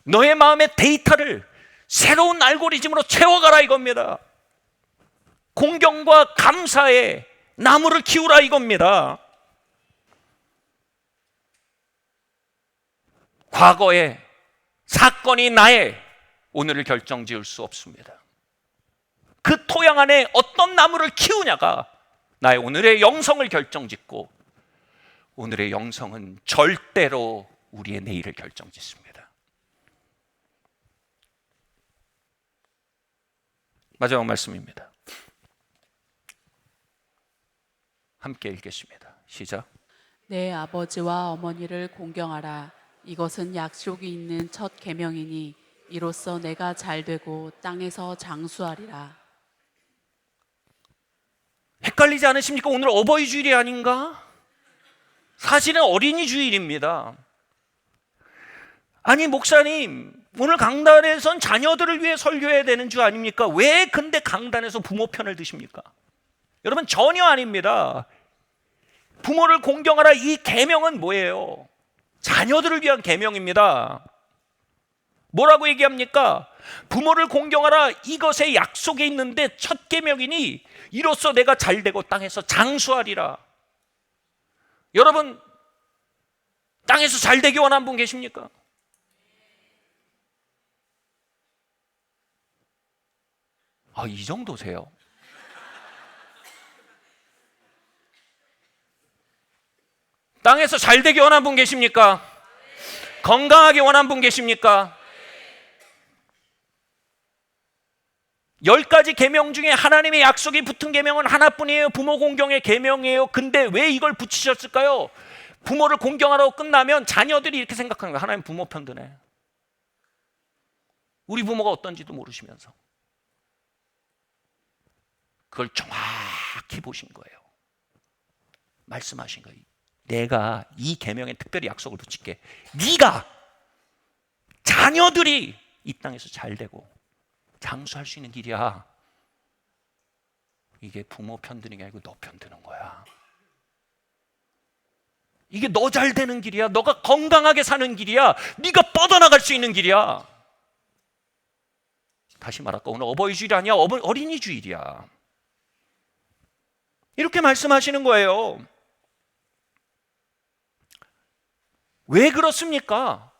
너의 마음의 데이터를 새로운 알고리즘으로 채워가라 이겁니다. 공경과 감사의 나무를 키우라 이겁니다. 과거의 사건이 나의 오늘을 결정지을 수 없습니다. 그 토양 안에 어떤 나무를 키우냐가 나의 오늘의 영성을 결정짓고, 오늘의 영성은 절대로 우리의 내일을 결정짓습니다. 마지막 말씀입니다. 함께 읽겠습니다. 시작. 내 아버지와 어머니를 공경하라. 이것은 약속이 있는 첫 계명이니 이로써 내가 잘되고 땅에서 장수하리라. 헷갈리지 않으십니까? 오늘 어버이 주일이 아닌가? 사실은 어린이 주일입니다. 아니 목사님, 오늘 강단에선 자녀들을 위해 설교해야 되는 주 아닙니까? 왜 근데 강단에서 부모 편을 드십니까? 여러분, 전혀 아닙니다. 부모를 공경하라, 이 계명은 뭐예요? 자녀들을 위한 계명입니다. 뭐라고 얘기합니까? 부모를 공경하라, 이것에 약속이 있는데 첫 계명이니 이로써 내가 잘되고 땅에서 장수하리라. 여러분, 땅에서 잘되기 원하는 분 계십니까? 이 정도세요? 땅에서 잘되기 원하는 분 계십니까? 건강하게 원하는 분 계십니까? 10가지 계명 중에 하나님의 약속이 붙은 계명은 하나뿐이에요. 부모 공경의 계명이에요. 근데 왜 이걸 붙이셨을까요? 부모를 공경하라고 끝나면 자녀들이 이렇게 생각하는 거예요. 하나님 부모 편 드네. 우리 부모가 어떤지도 모르시면서. 그걸 정확히 보신 거예요. 말씀하신 거예요. 내가 이 계명에 특별히 약속을 붙일게. 네가, 자녀들이 이 땅에서 잘되고 장수할 수 있는 길이야. 이게 부모 편드는 게 아니고 너 편드는 거야. 이게 너 잘 되는 길이야. 너가 건강하게 사는 길이야. 네가 뻗어나갈 수 있는 길이야. 다시 말할까? 오늘 어버이 주일이 아니야. 어린이 주일이야. 이렇게 말씀하시는 거예요. 왜 그렇습니까?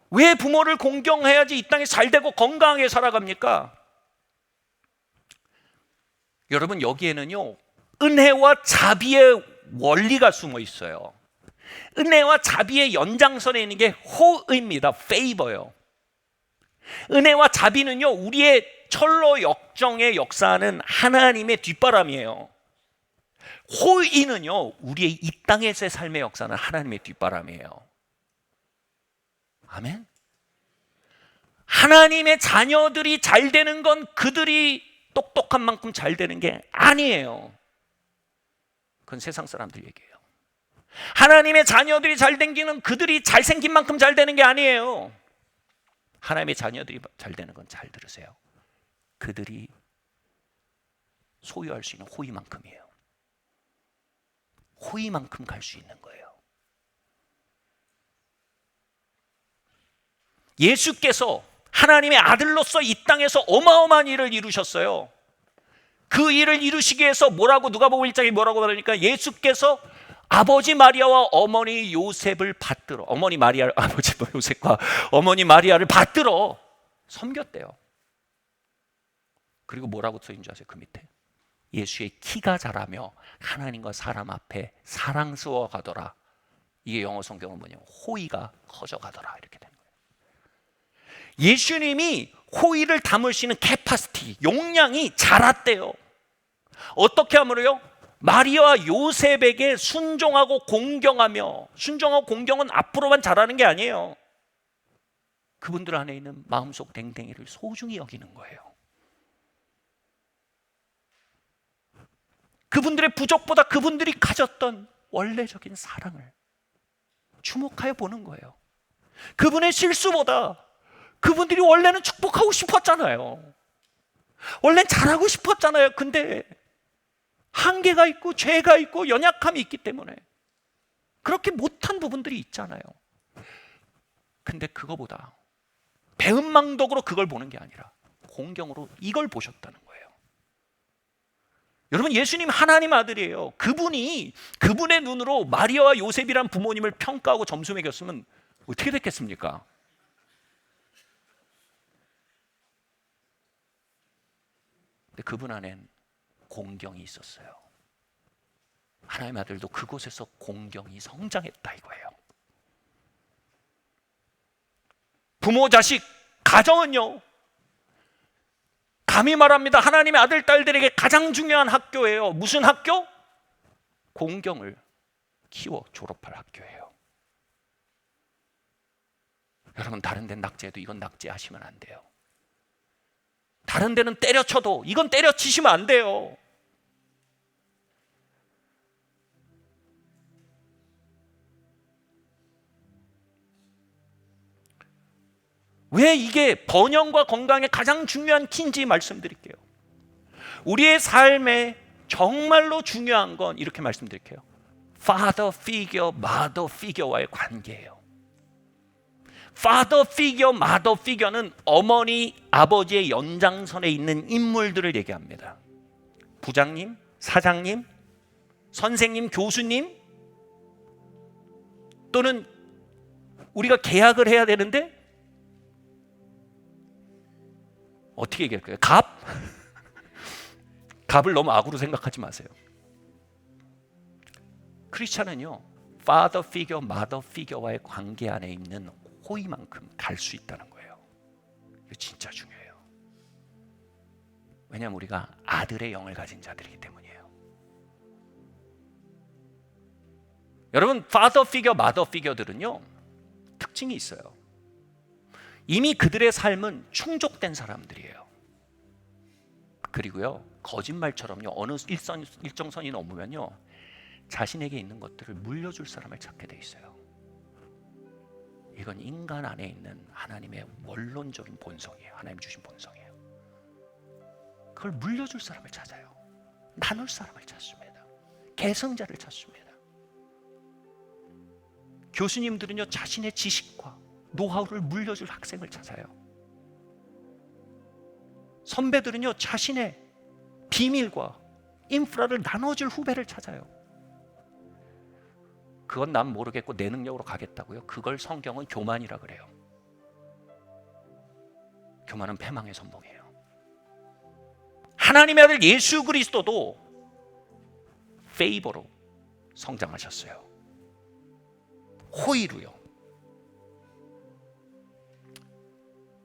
왜 부모를 공경해야지 이 땅에 잘되고 건강하게 살아갑니까? 여러분, 여기에는요, 은혜와 자비의 원리가 숨어 있어요. 은혜와 자비의 연장선에 있는 게 호의입니다. 페이버요. 은혜와 자비는요, 우리의 철로 역정에 역사하는 하나님의 뒷바람이에요. 호의는요, 우리의 이 땅에서의 삶의 역사는 하나님의 뒷바람이에요. 아멘. 하나님의 자녀들이 잘 되는 건 그들이 똑똑한 만큼 잘 되는 게 아니에요. 그건 세상 사람들 얘기예요. 하나님의 자녀들이 잘 되기는 그들이 잘생긴 만큼 잘 되는 게 아니에요. 하나님의 자녀들이 잘 되는 건, 잘 들으세요, 그들이 소유할 수 있는 호의만큼이에요. 호의만큼 갈 수 있는 거예요. 예수께서 하나님의 아들로서 이 땅에서 어마어마한 일을 이루셨어요. 그 일을 이루시기 위해서 뭐라고, 누가복음 1장에 뭐라고 말하니까, 예수께서 아버지 마리아와 어머니 요셉을 받들어, 어머니 마리아, 아버지 요셉과 어머니 마리아를 받들어 섬겼대요. 그리고 뭐라고 써 있는 줄 아세요? 그 밑에 예수의 키가 자라며 하나님과 사람 앞에 사랑스러워 가더라. 이게 영어 성경은 뭐냐면 호의가 커져 가더라, 이렇게 되는 거예요. 예수님이 호의를 담을 수 있는 캐파시티, 용량이 자랐대요. 어떻게 하면요? 마리아와 요셉에게 순종하고 공경하며, 순종하고 공경은 앞으로만 자라는 게 아니에요. 그분들 안에 있는 마음속 댕댕이를 소중히 여기는 거예요. 그분들의 부족보다 그분들이 가졌던 원래적인 사랑을 주목하여 보는 거예요. 그분의 실수보다 그분들이 원래는 축복하고 싶었잖아요. 원래는 잘하고 싶었잖아요. 근데 한계가 있고 죄가 있고 연약함이 있기 때문에 그렇게 못한 부분들이 있잖아요. 근데 그거보다 배은망덕으로 그걸 보는 게 아니라 공경으로 이걸 보셨다는 거예요. 여러분, 예수님 하나님 아들이에요. 그분이, 그분의 눈으로 마리아와 요셉이란 부모님을 평가하고 점수 매겼으면 어떻게 됐겠습니까? 근데 그분 안엔 공경이 있었어요. 하나님의 아들도 그곳에서 공경이 성장했다 이거예요. 부모, 자식, 가정은요, 감히 말합니다, 하나님의 아들, 딸들에게 가장 중요한 학교예요. 무슨 학교? 공경을 키워 졸업할 학교예요. 여러분, 다른 데는 낙제해도 이건 낙제하시면 안 돼요. 다른 데는 때려쳐도 이건 때려치시면 안 돼요. 왜 이게 번영과 건강에 가장 중요한 키인지 말씀드릴게요. 우리의 삶에 정말로 중요한 건 이렇게 말씀드릴게요. Father figure, Mother figure와의 관계예요. Father figure, Mother figure는 어머니, 아버지의 연장선에 있는 인물들을 얘기합니다. 부장님, 사장님, 선생님, 교수님, 또는 우리가 계약을 해야 되는데 어떻게 얘기할까요? 갑? 갑을 너무 악으로 생각하지 마세요. 크리스찬은요, Father figure, Mother figure와의 관계 안에 있는 호의만큼 갈 수 있다는 거예요. 이거 진짜 중요해요. 왜냐하면 우리가 아들의 영을 가진 자들이기 때문이에요. 여러분, Father figure, Mother figure들은요, 특징이 있어요. 이미 그들의 삶은 충족된 사람들이에요. 그리고요, 거짓말처럼요, 어느 일정 선이 넘으면요, 자신에게 있는 것들을 물려줄 사람을 찾게 돼 있어요. 이건 인간 안에 있는 하나님의 원론적인 본성이에요. 하나님 주신 본성이에요. 그걸 물려줄 사람을 찾아요. 나눌 사람을 찾습니다. 계승자를 찾습니다. 교수님들은요, 자신의 지식과 노하우를 물려줄 학생을 찾아요. 선배들은요, 자신의 비밀과 인프라를 나눠줄 후배를 찾아요. 그건 난 모르겠고 내 능력으로 가겠다고요? 그걸 성경은 교만이라 그래요. 교만은 패망의 선봉이에요. 하나님의 아들 예수 그리스도도 페이버로 성장하셨어요. 호의로요.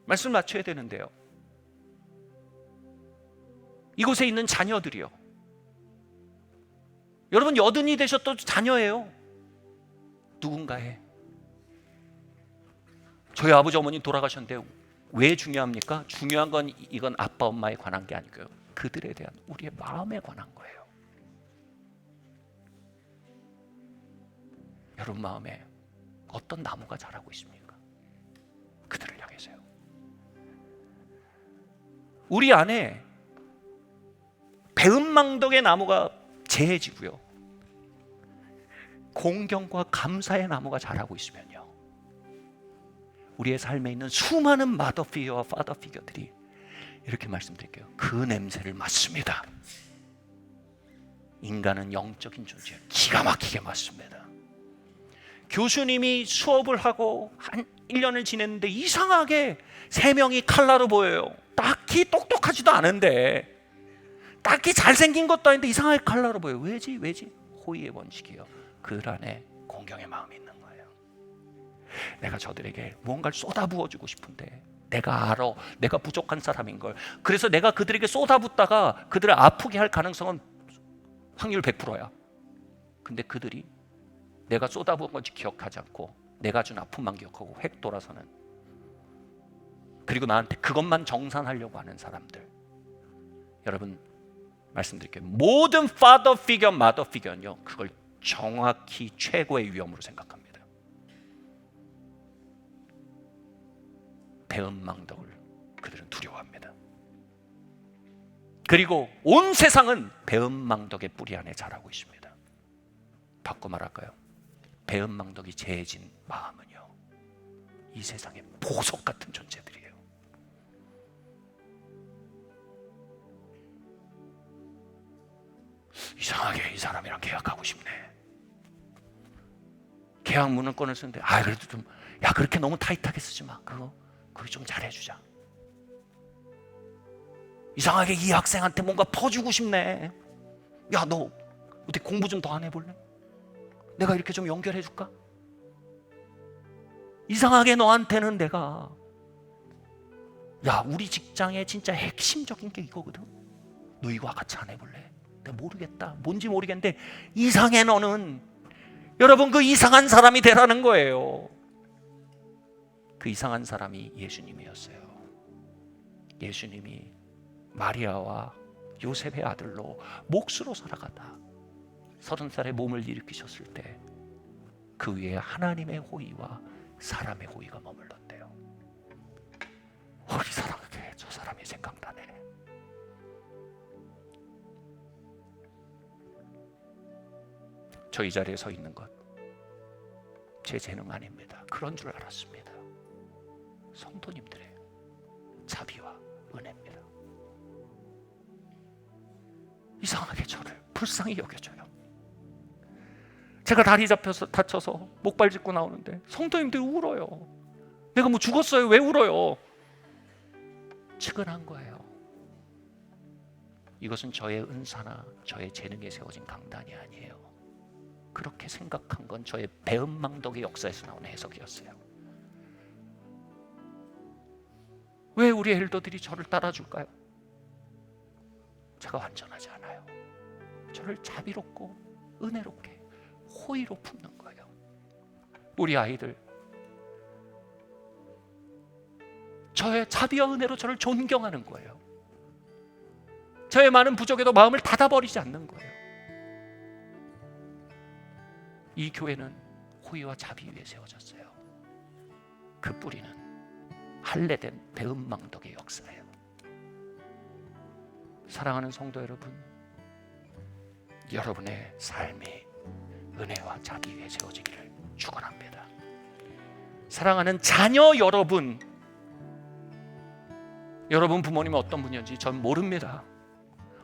말씀 맞춰야 되는데요, 이곳에 있는 자녀들이요, 여러분 여든이 되셨던 자녀예요. 누군가의, 저희 아버지 어머니 돌아가셨는데 왜 중요합니까? 중요한 건 이건 아빠 엄마에 관한 게 아니고요, 그들에 대한 우리의 마음에 관한 거예요. 여러분 마음에 어떤 나무가 자라고 있습니까? 그들을 향해서요. 우리 안에 배은망덕의 나무가 재해지고요, 공경과 감사의 나무가 자라고 있으면요, 우리의 삶에 있는 수많은 마더 피겨와 파더 피겨들이 이렇게 말씀드릴게요, 그 냄새를 맡습니다. 인간은 영적인 존재예요. 기가 막히게 맡습니다. 교수님이 수업을 하고 한 1년을 지냈는데 이상하게 3명이 칼라로 보여요. 딱히 똑똑하지도 않은데, 딱히 잘생긴 것도 아닌데 이상하게 칼라로 보여요. 왜지? 호의의 원칙이요, 그들 안에 공경의 마음이 있는 거예요. 내가 저들에게 무언가를 쏟아부어주고 싶은데 내가 알아, 내가 부족한 사람인 걸. 그래서 내가 그들에게 쏟아붓다가 그들을 아프게 할 가능성은 확률 100%야. 근데 그들이 내가 쏟아부은 건지 기억하지 않고 내가 준 아픔만 기억하고 획 돌아서는, 그리고 나한테 그것만 정산하려고 하는 사람들, 여러분 말씀드릴게요, 모든 father figure, mother figure는요, 그걸 정확히 최고의 위험으로 생각합니다. 배은망덕을 그들은 두려워합니다. 그리고 온 세상은 배은망덕의 뿌리 안에 자라고 있습니다. 바꿔 말할까요? 배은망덕이 재해진 마음은요, 이 세상의 보석 같은 존재들이에요. 이상하게 이 사람이랑 계약하고 싶네. 계약 문을 꺼내 쓰는데 그래도 좀, 야 그렇게 너무 타이트하게 쓰지 마. 그거 좀 잘해주자. 이상하게 이 학생한테 뭔가 퍼주고 싶네. 야 너 어떻게 공부 좀 더 안 해볼래? 내가 이렇게 좀 연결해 줄까? 이상하게 너한테는 내가, 야 우리 직장의 진짜 핵심적인 게 이거거든. 너 이거 같이 안 해볼래? 내가 모르겠다, 뭔지 모르겠는데 이상해 너는. 여러분 그 이상한 사람이 되라는 거예요. 그 이상한 사람이 예수님이었어요. 예수님이 마리아와 요셉의 아들로 몫으로 살아가다 30살에 몸을 일으키셨을 때 그 위에 하나님의 호의와 사람의 호의가 머물렀대요. 이상하게 저 사람이 생각나네. 저 이 자리에 서 있는 것 제 재능 아닙니다. 그런 줄 알았습니다. 성도님들의 자비와 은혜입니다. 이상하게 저를 불쌍히 여겨줘요. 제가 다리 잡혀서 다쳐서 목발 짚고 나오는데 성도님들이 울어요. 내가 뭐 죽었어요? 왜 울어요? 측은한 거예요. 이것은 저의 은사나 저의 재능에 세워진 강단이 아니에요. 그렇게 생각한 건 저의 배은망덕의 역사에서 나온 해석이었어요. 왜 우리 엘더들이 저를 따라줄까요? 제가 완전하지 않아요. 저를 자비롭고 은혜롭게 호의로 품는 거예요. 우리 아이들 저의 자비와 은혜로 저를 존경하는 거예요. 저의 많은 부족에도 마음을 닫아버리지 않는 거예요. 이 교회는 호의와 자비 위에 세워졌어요. 그 뿌리는 할례된 배은망덕의 역사예요. 사랑하는 성도 여러분, 여러분의 삶이 은혜와 자비 위에 세워지기를 축원합니다. 사랑하는 자녀 여러분, 여러분 부모님이 어떤 분이었는지 전 모릅니다.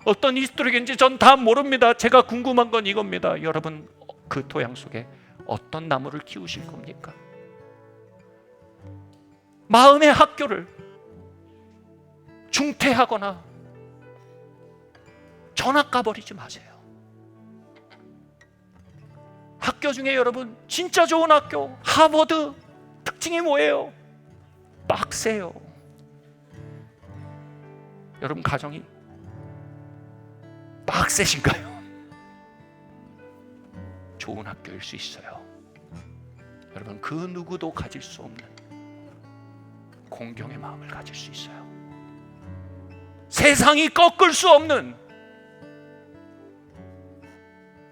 어떤 히스토리인지 전 다 모릅니다. 제가 궁금한 건 이겁니다. 여러분 그 토양 속에 어떤 나무를 키우실 겁니까? 마음의 학교를 중퇴하거나 전학 가버리지 마세요. 학교 중에 여러분 진짜 좋은 학교 하버드 특징이 뭐예요? 빡세요. 여러분 가정이 빡세신가요? 좋은 학교일 수 있어요. 여러분 그 누구도 가질 수 없는 공경의 마음을 가질 수 있어요. 세상이 꺾을 수 없는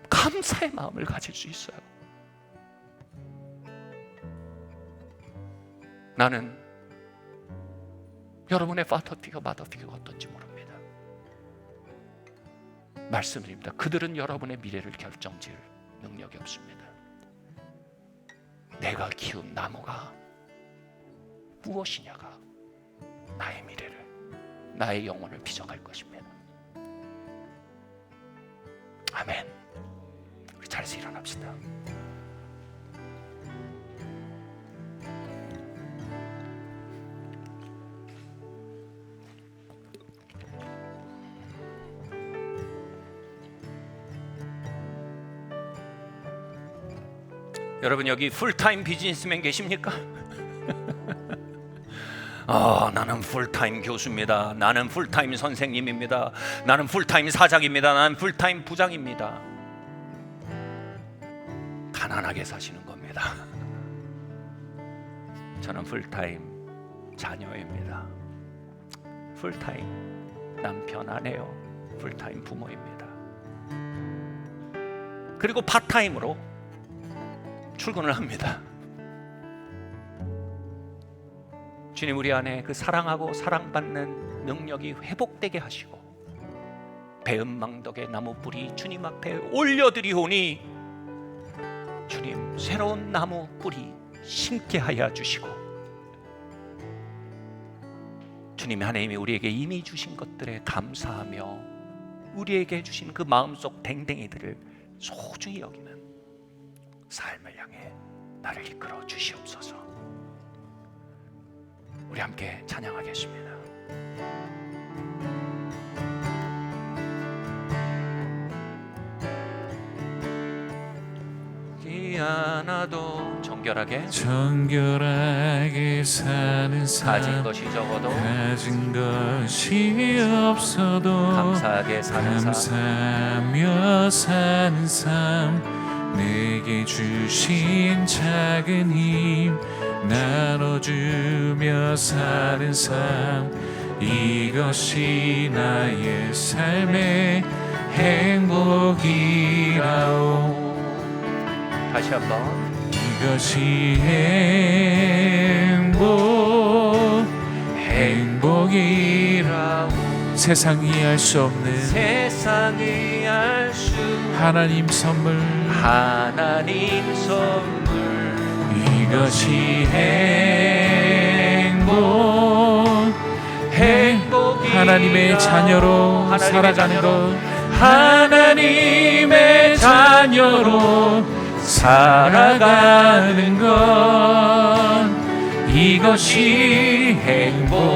감사의 마음을 가질 수 있어요. 나는 여러분의 파더피가 마더피가 어떤지 모릅니다. 말씀드립니다. 그들은 여러분의 미래를 결정지을 능력이 없습니다. 내가 키운 나무가 무엇이냐가 나의 미래를, 나의 영혼을 빚어갈 것입니다. 아멘. 우리 자리에서 일어납시다. 여러분 여기 풀타임 비즈니스맨 계십니까? 나는 풀타임 교수입니다. 나는 풀타임 선생님입니다. 나는 풀타임 사장입니다. 나는 풀타임 부장입니다. 가난하게 사시는 겁니다. 저는 풀타임 자녀입니다. 풀타임 남편, 아내요. 풀타임 부모입니다. 그리고 파타임으로 출근을 합니다. 주님 우리 안에 그 사랑하고 사랑받는 능력이 회복되게 하시고 배은망덕의 나무 뿌리 주님 앞에 올려드리오니 주님 새로운 나무 뿌리 심게 하여 주시고 주님 하나님이 우리에게 이미 주신 것들에 감사하며 우리에게 주신 그 마음속 댕댕이들을 소중히 여기는 삶을 향해 나를 이끌어 주시옵소서. 우리 함께 찬양하겠습니다. 하나도 정결하게 사는 삶 가진 것이 적어도 가진 것이 없어도 감사하게 사는 삶 감사하며 사는 삶 내게 주신 작은 힘 나눠주며 사는 삶 이것이 나의 삶의 행복이라오. 다시 한번 이것이 행복이라오. 세상이 알 수 없는 세상이 알 수 하나님 선물 하나님 선물 이것이 행복 하나님의 자녀로 살아가는 것 하나님의 자녀로 살아가는 것 이것이 행복이라오.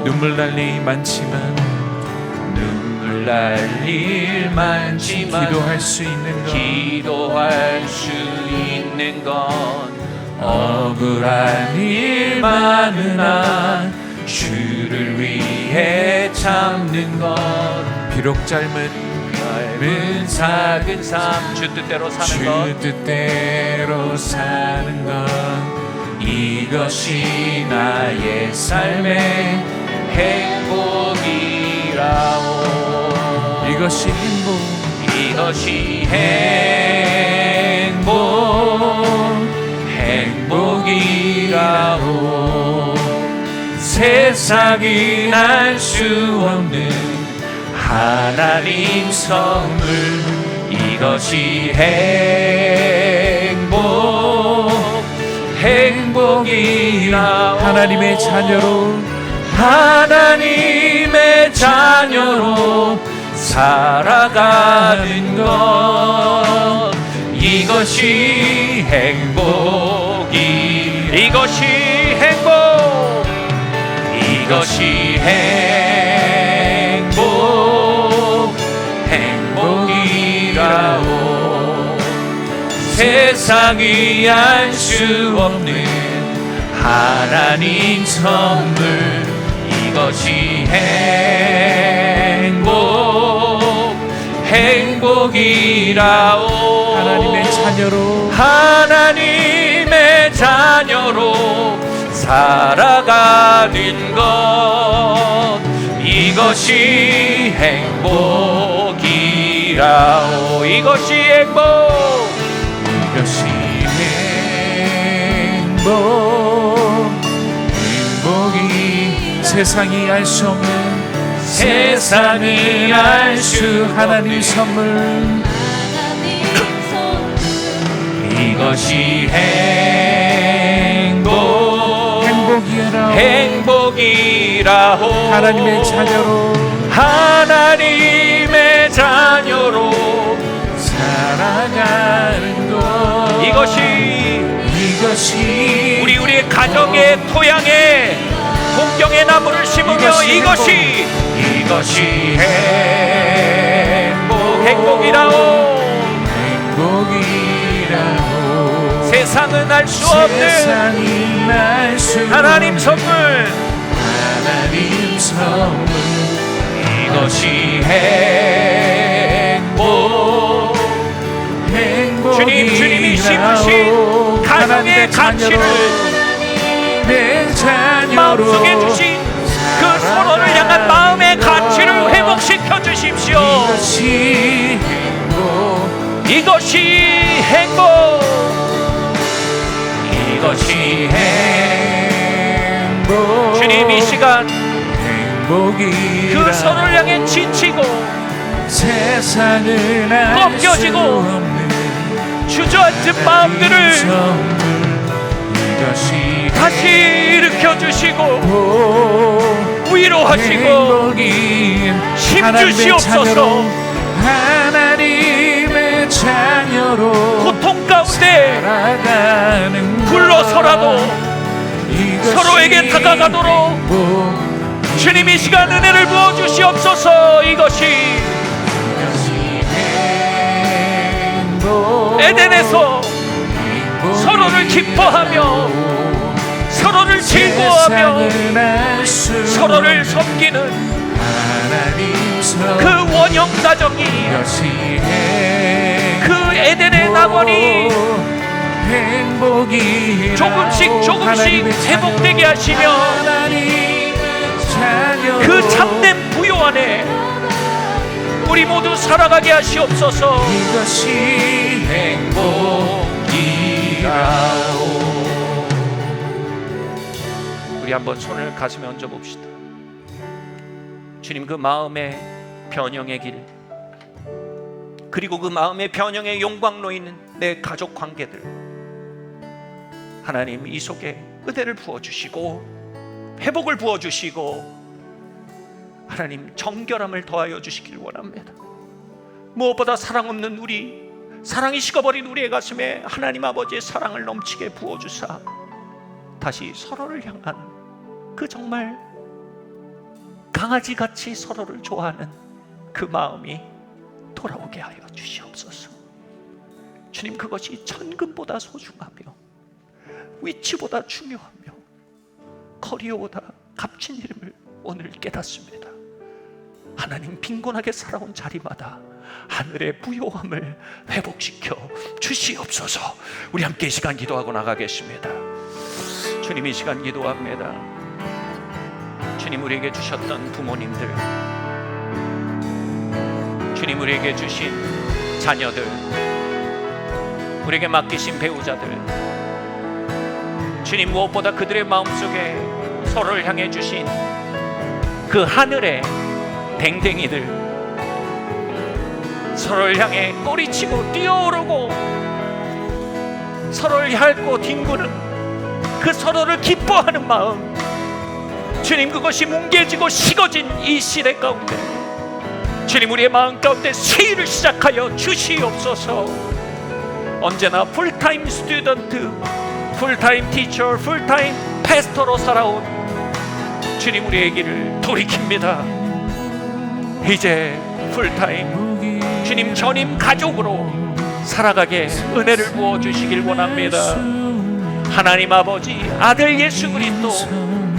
눈물 날 일 많지만 눈물 날 일 많지만 기도할 수 있는 것 기도할 수 있는 건 억울한 일 많으나 주를 위해 참는 것 비록 짧은 작은 삶 주 뜻대로 사는 것 주 뜻대로 사는 것 이것이 나의 삶의 행복이라오. 이것이 이것이 행복이라오. 세상이 알 수 없는 하나님 선물 이것이 행복 행복이라. 하나님의 자녀로 하나님의 자녀로 살아가는 것, 이것이 행복이, 이것이 행복, 이것이 행복, 행복이라오. 세상이 알 수 없는 하나님 선물, 이것이 행복, 행복이라오. 하나님의 자녀로 하나님의 자녀로 살아가는 것, 이것이 행복이라오. 이것이 행복, 이것이 행복, 행복이 세상이 알 수 없는, 세상이 알 수 하나님 선물, 이것이 행복, 행복이라오. 행복이라오. 하나님의 자녀로 하나님의 자녀로 살아가는 것, 이것이 우리의 가정의 토양에 공경의 나무를 심으며, 이것이 행복, 행복이라오. 행복이라오. 세상은 알 수 없는 세상이 알 수 하나님 없는 선물, 하나님 선물, 이것이 행복. 주님이 심으신 가정의 가치를 내 자녀로 마음속에 주신 그 서로를 향한 마음의 가치를 회복시켜 주십시오. 이것이 행복, 이것이 행복, 이것이 행복. 주님 이 시간 행복이 그 서로를 향해 지치고 세상을 꺾여지고 주저앉은 마음들을 다시 일으켜 주시고 위로하시고 힘 주시옵소서. 하나님의 자녀로 고통 가운데 살아가는 굴러서라도 이것이 서로에게 다가가도록 행복, 주님 이 시간 은혜를 부어 주시옵소서. 이것이 행복, 에덴에서 서로를 기뻐하며 서로를 즐거워하며 서로를 섬기는 그 원형 가정이, 그 에덴의 낙원이 조금씩 회복되게 하시며 그 참된 부요 안에 우리 모두 살아가게 하시옵소서. 이것이 행복이라오. 우리 한번 손을 가슴에 얹어 봅시다. 주님, 그 마음의 변형의 길, 그리고 그 마음의 변형의 용광로 있는 내 가족 관계들, 하나님 이 속에 은혜를 부어주시고 회복을 부어주시고 하나님 정결함을 더하여 주시길 원합니다. 무엇보다 사랑 없는 우리, 사랑이 식어버린 우리의 가슴에 하나님 아버지의 사랑을 넘치게 부어주사 다시 서로를 향한 그 정말 강아지같이 서로를 좋아하는 그 마음이 돌아오게 하여 주시옵소서. 주님, 그것이 천금보다 소중하며 위치보다 중요하며 거리보다 값진 이름을 오늘 깨닫습니다. 하나님, 빈곤하게 살아온 자리마다 하늘의 부요함을 회복시켜 주시옵소서. 우리 함께 이 시간 기도하고 나가겠습니다. 주님, 이 시간 기도합니다. 주님, 우리에게 주셨던 부모님들, 주님 우리에게 주신 자녀들, 우리에게 맡기신 배우자들, 주님 무엇보다 그들의 마음속에 서로를 향해 주신 그 하늘의 댕댕이들, 서로를 향해 꼬리치고 뛰어오르고 서로를 핥고 뒹구는 그 그 서로를 기뻐하는 마음, 주님, 그것이 뭉개지고 식어진 이 시대 가운데 주님, 우리의 마음 가운데 세일을 시작하여 주시옵소서. 언제나 풀타임 스튜던트, 풀타임 티처, 풀타임 패스터로 살아온 주님, 우리의 길을 돌이킵니다. 이제 풀타임 주님 전임 가족으로 살아가게 은혜를 부어주시길 원합니다. 하나님 아버지, 아들 예수 그리스도,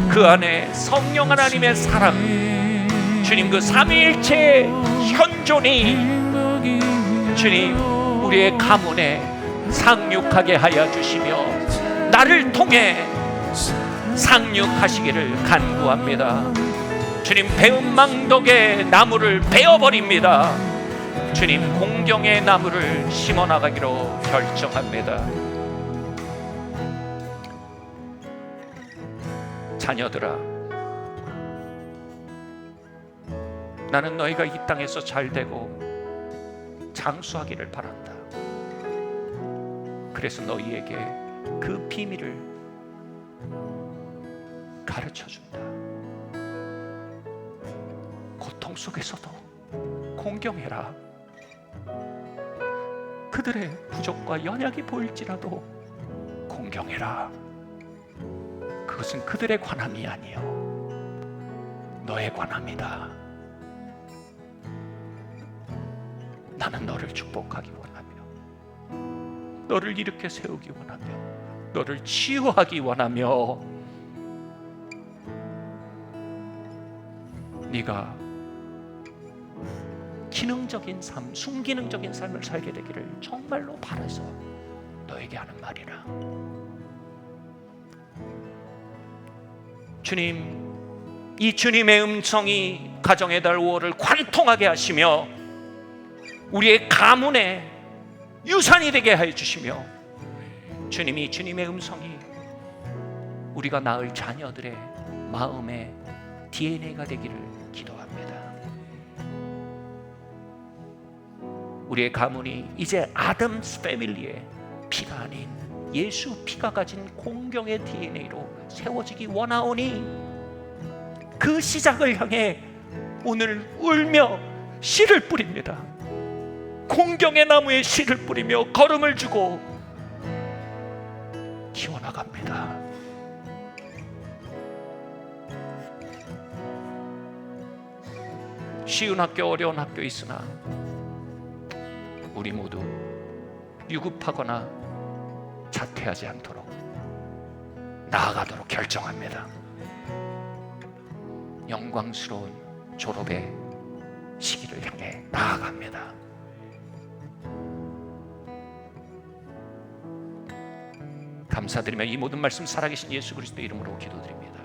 그 안에 성령 하나님의 사랑, 주님 그 삼위일체의 현존이 주님 우리의 가문에 상륙하게 하여 주시며 나를 통해 상륙하시기를 간구합니다. 주님, 배은망덕의 나무를 베어버립니다. 주님, 공경의 나무를 심어나가기로 결정합니다. 자녀들아, 나는 너희가 이 땅에서 잘되고 장수하기를 바란다. 그래서 너희에게 그 비밀을 가르쳐준다. 고통 속에서도 공경해라. 그들의 부족과 연약이 보일지라도 공경해라. 그것은 그들의 관함이 아니요 너의 관함이다. 나는 너를 축복하기 원하며 너를 일으켜 세우기 원하며 너를 치유하기 원하며 네가 기능적인 삶, 순기능적인 삶을 살게 되기를 정말로 바라서 너에게 하는 말이라. 주님, 이 주님의 음성이 가정의 달 5월을 관통하게 하시며 우리의 가문의 유산이 되게 하여 주시며 주님이 주님의 음성이 우리가 낳을 자녀들의 마음의 DNA가 되기를 기도합니다. 우리의 가문이 이제 아담스 패밀리의 피가 아닌 예수 피가 가진 공경의 DNA로 세워지기 원하오니 그 시작을 향해 오늘 울며 씨를 뿌립니다. 공경의 나무에 씨를 뿌리며 걸음을 주고 키워나갑니다. 쉬운 학교, 어려운 학교 있으나 우리 모두 유급하거나 자퇴하지 않도록 나아가도록 결정합니다. 영광스러운 졸업의 시기를 향해 나아갑니다. 감사드리며 이 모든 말씀 살아계신 예수 그리스도의 이름으로 기도드립니다.